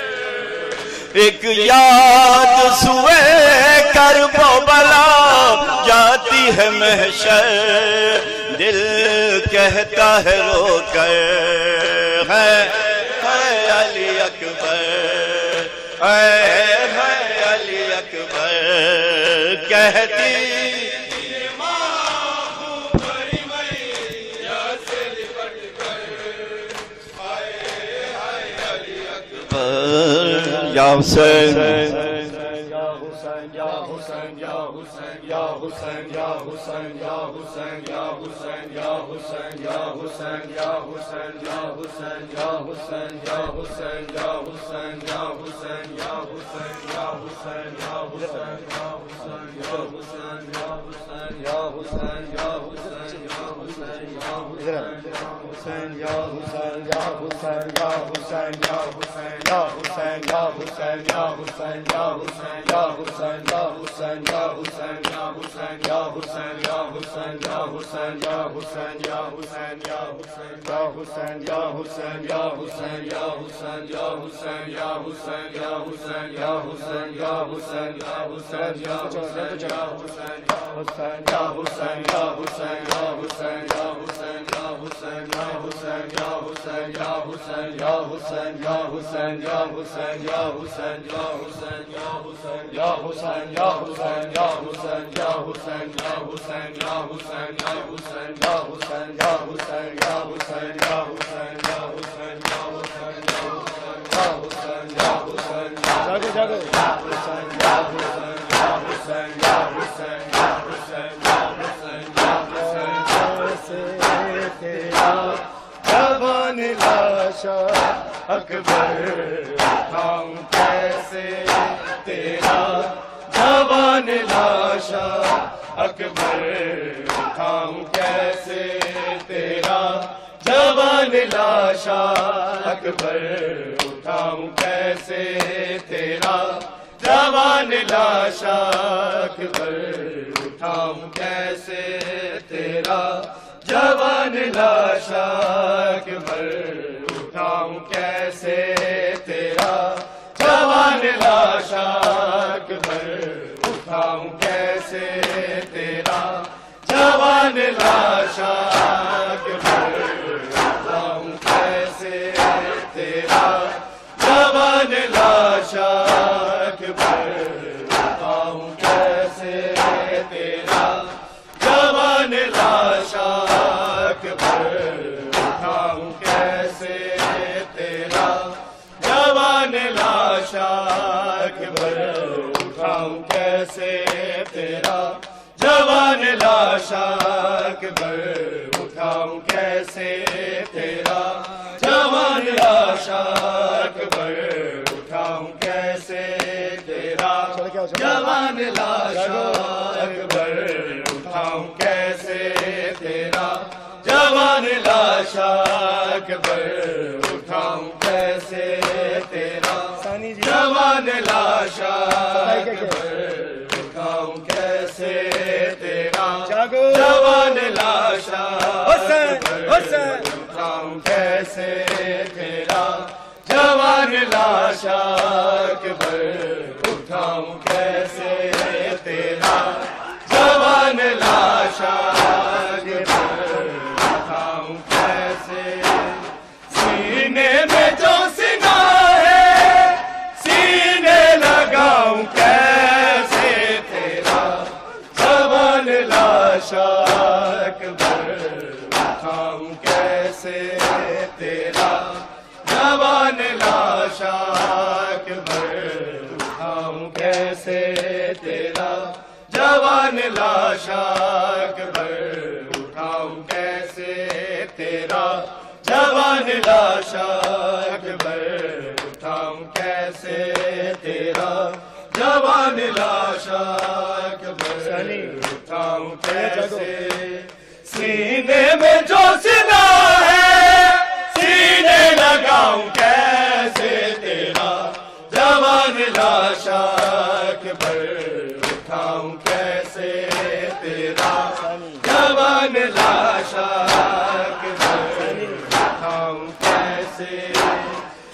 Speaker 5: ایک یاد سوئے کرب و بلا جاتی ہے محشر دل کہتا ہے رو کر ہے علی اکبر ہے علی اکبر کہتی یا حسین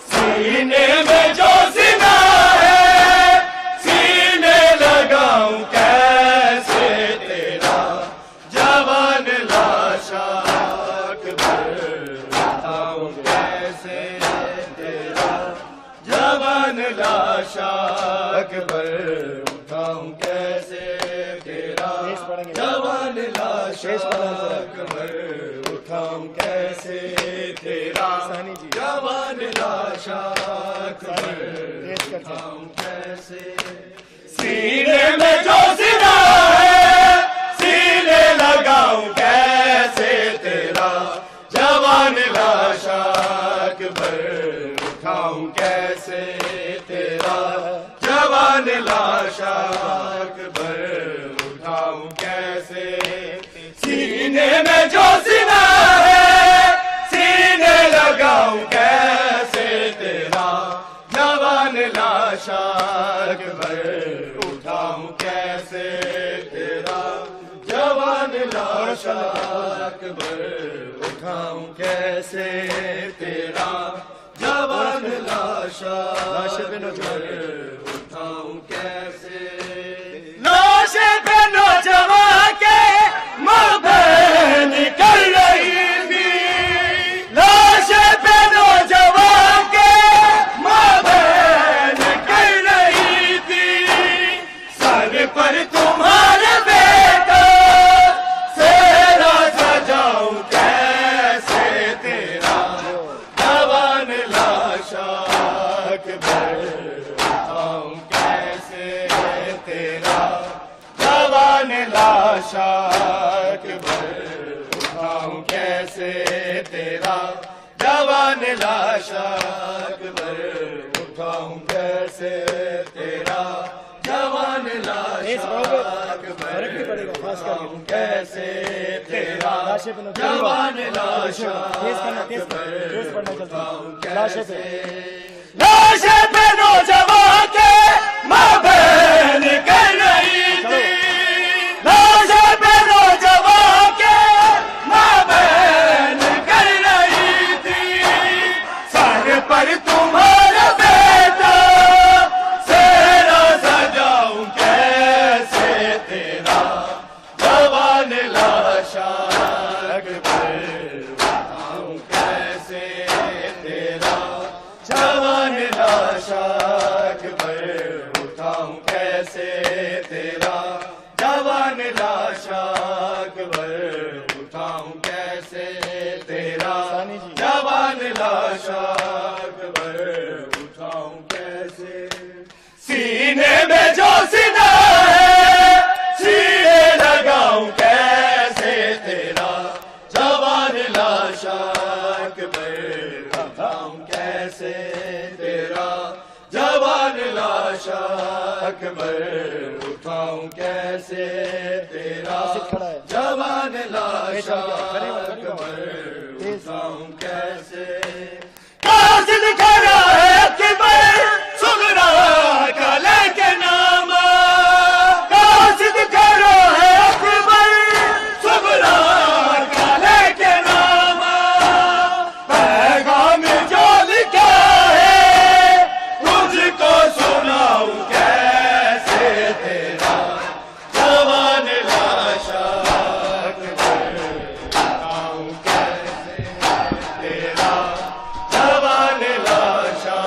Speaker 5: سینے میں جو زندہ ہے
Speaker 2: لاشا اکبر اٹھاؤں کیسے تیرا جوان لاشا اکبر اٹھاؤں کیسے تیرا جوان لاشا اکبر اٹھاؤں کیسے سینے میں جو زندہ ہے سینے لگاؤں کیسے تیرا جوان لاشا اکبر اٹھاؤں کیسے تیرا جوان لاشا اکبر اٹھاؤں کیسے سینے میں جو زندہ ہے سینے لگاؤں کیسے تیرا جوان لاشا اکبر اٹھاؤں کیسے تیرا جوان لاشا اکبر اٹھاؤں کیسے تیرا جوان لاشا اکبر اٹھاؤں کیسے لاش پہ نوجوان کے ماں بہن کر رہی تھی لاش پہ نوجوان کے ماں بہن کر رہی تھی سر پر تمہارے بیٹا سیرا سجاؤں کیسے تیرا جوان لاشا اکبر اٹھاؤں کیسے تیرا جوان لاشا اکبر اٹھاؤں کیسے تیرا جوان لاشا اکبر اٹھاؤں کیسے تیرا جوان لاشا اکبر اٹھاؤں کیسے تیرا جوان لاشا اکبر اٹھاؤں کیسے لاش پہ نوجوان کے ماں بہن کر رہی تھی لاش پہ نوجوان کے ماں بہن کر رہی تھی سر پر تمہارا بیٹا سیرا سجاؤں کیسے تیرا جوان لاشا اکبر اٹھاؤں کیسے تیرا جوان لاشا اکبر اٹھاؤں کیسے تیرا جوان لاشا اکبر اٹھاؤں کیسے تیرا جوان لاشا اکبر اٹھاؤں کیسے سینے میں جو زندہ ہے سینے لگاؤں کیسے تیرا جوان لاشا اکبر اٹھاؤں کیسے تیرا جوان لاشا اکبر اٹھاؤں کیسے تیرا جوان لاشا اکبر اٹھاؤں کیسے قاصد کھڑا ہے اکبر صغرا کا لے کے نام قاصد کھڑا ہے اکبر صغرا کا لے کے نام پیغام جو لکھا ہے تجھ کو سناؤں کیسے تیرا جوان لاشا اکبر اٹھاؤں کیسے تیرا جوان لاشا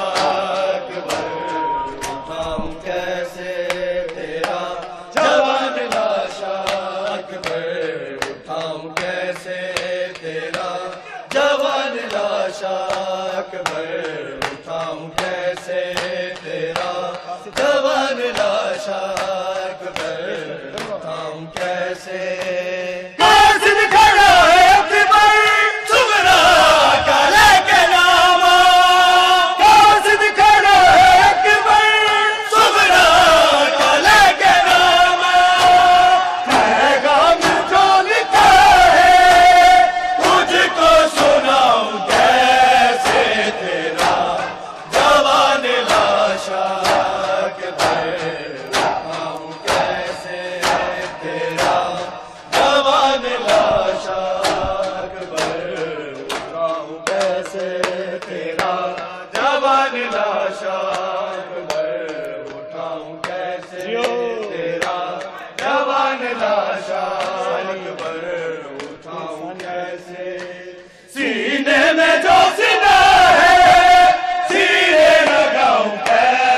Speaker 2: اکبر اٹھاؤں کیسے تیرا جوان لاشا اکبر اٹھاؤں کیسے تیرا جوان لاشا اکبر اٹھاؤں کیسے تیرا جوان لاشا اکبر اٹھاؤں کیسے قاصد کھڑا ہے اکبر صغرا کا لے کے نام قاصد کھڑا ہے اکبر صغرا کا لے کے نام پیغام جو لکھا ہے تجھ کو سناؤں کیسے تیرا جوان لاشا اکبر اٹھاؤں کیسے تیرا جوان لاشا اکبر اٹھاؤں کیسے تیرا جوان لاشا اکبر اٹھاؤں کیسے تیرا جوان لاشا اکبر اٹھاؤں کیسے سینے میں جو زندہ ہے سینے لگاؤں کیسے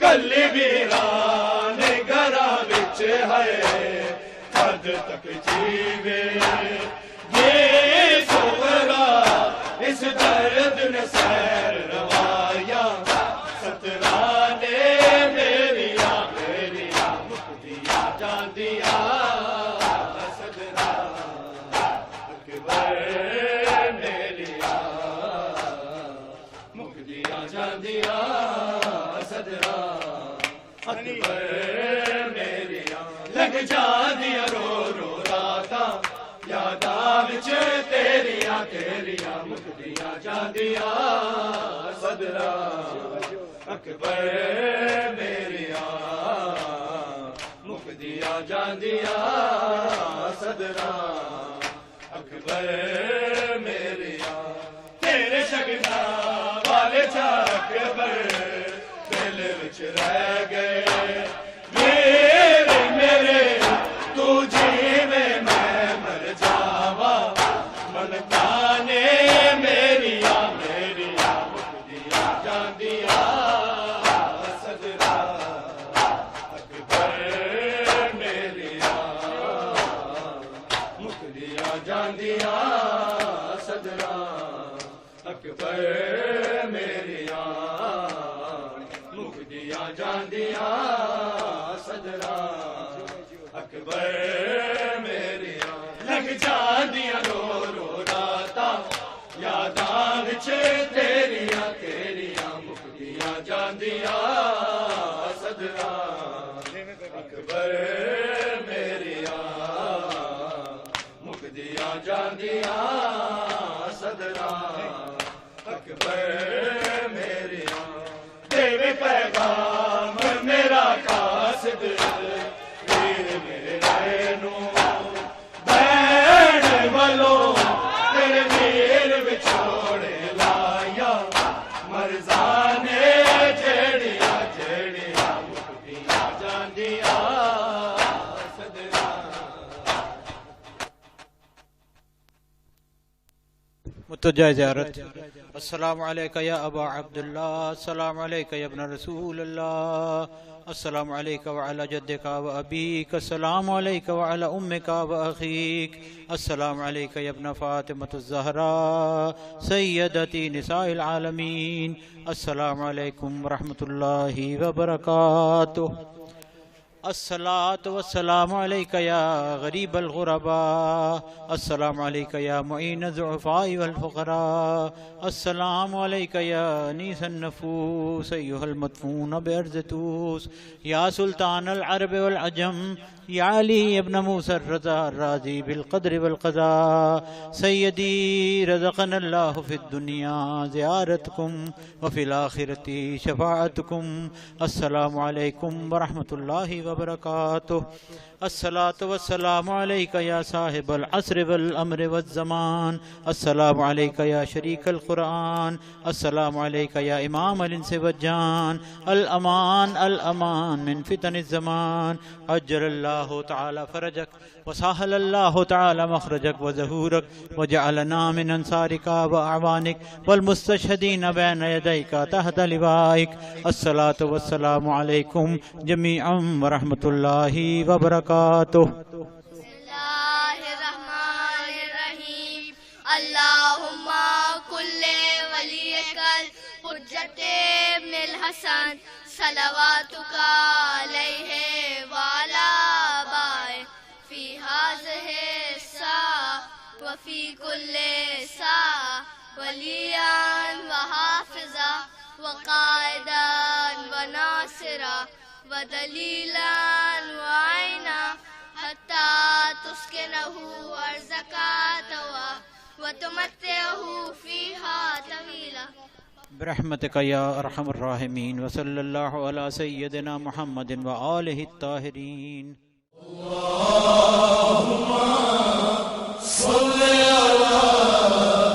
Speaker 2: کلی ویران گھراں وچ ہے حد تک جیوے یہ صغرا اس درد نے سیر روایا سترانے میریاں میریاں مکدیاں جاندیاں صدرا اکبر میریاں مکدیاں جاندیاں صدرا اکبر میریاں لگ جاندیاں رو رو راتاں یاداں وچ تیریاں تیریاں مکدیاں جاندیاں صدرا اکبر میریاں مکدیاں جاندیاں صدرا اکبر میریاں تیرے شگنا والے چا اکبر دل وچ رہ گئے میرے تو جیویں میں مر جاواں من تانے میریاں میریاں مکدیاں جاندیاں صدرا اکبر میریاں مکدیاں جاندیاں صدرا اکبر میریاں مکدیاں جاندیاں صدرا اکبر میریاں لگ جاندیاں رو رو راتاں یاداں وچ تیریاں تیریاں مکدیاں جاندیاں صدرا اکبر میریاں مکدیاں جاندیاں صدرا اکبر میریاں دیوے پیغام میرا قاصد ویر میرے نو بین والوں تیرے ویر وچھوڑے لایا مرزانے جیڑیاں جیڑیاں مکدیاں جاندیاں صدرا
Speaker 8: متوجہ زیارت السلام علیکہ یا ابا عبداللہ السلام علیکہ یا ابن رسول اللہ السلام علیکہ وعلی جدکا و ابیک السلام علیکہ وعلی امکا و اخیک السلام علیکہ یا ابن فاطمۃ الزہراء سیدتی نساء العالمین السلام علیکم ورحمۃ اللہ وبرکاتہ الصلاة والسلام علیکہ یا غریب الغرباء السلام علیکہ یا معین الضعفاء والفقراء السلام علیکہ یا انیس النفوس ایہا المدفون بارض توس یا سلطان العرب والعجم یا علی ابن موسیٰ الرضا الراضی بالقدر والقضاء سیدی رزقنا اللہ فی الدنیا زیارتکم وفی الآخرت شفاعتکم السلام علیکم ورحمۃ اللہ وبرکاتہ الصلاة والسلام علیکہ یا صاحب العصر والامر والزمان السلام علیکہ یا شریک القرآن السلام علیکہ یا امام الانس والجان الامان الامان من فتن الزمان عجل اللہ تعالی فرجک وسهل اللہ تعالی مخرجک وظہورک وجعلنا من انصارک واعوانک والمستشہدین بین یدیک تحت لوائک الصلاة والسلام علیکم جمیعا ورحمۃ اللہ وبرکاتہ
Speaker 9: اللہ الرحمن الرحیم اللہم کل ولیک الحجت ابن الحسن صلواتک علیہ وعلی آبائہ فی ہذہ الساعة وفی کل ساعة ولیاً وحافظا وقائدا وناصرا ودلیلا وعینا حتی تسکنہ ارضک طوعا وتمتعہ فیہا طویلا
Speaker 8: برحمتک یا ارحم الراحمین وصلی اللہ علی سیدنا محمد وآلہ الطاہرین
Speaker 2: اللہم صلی علی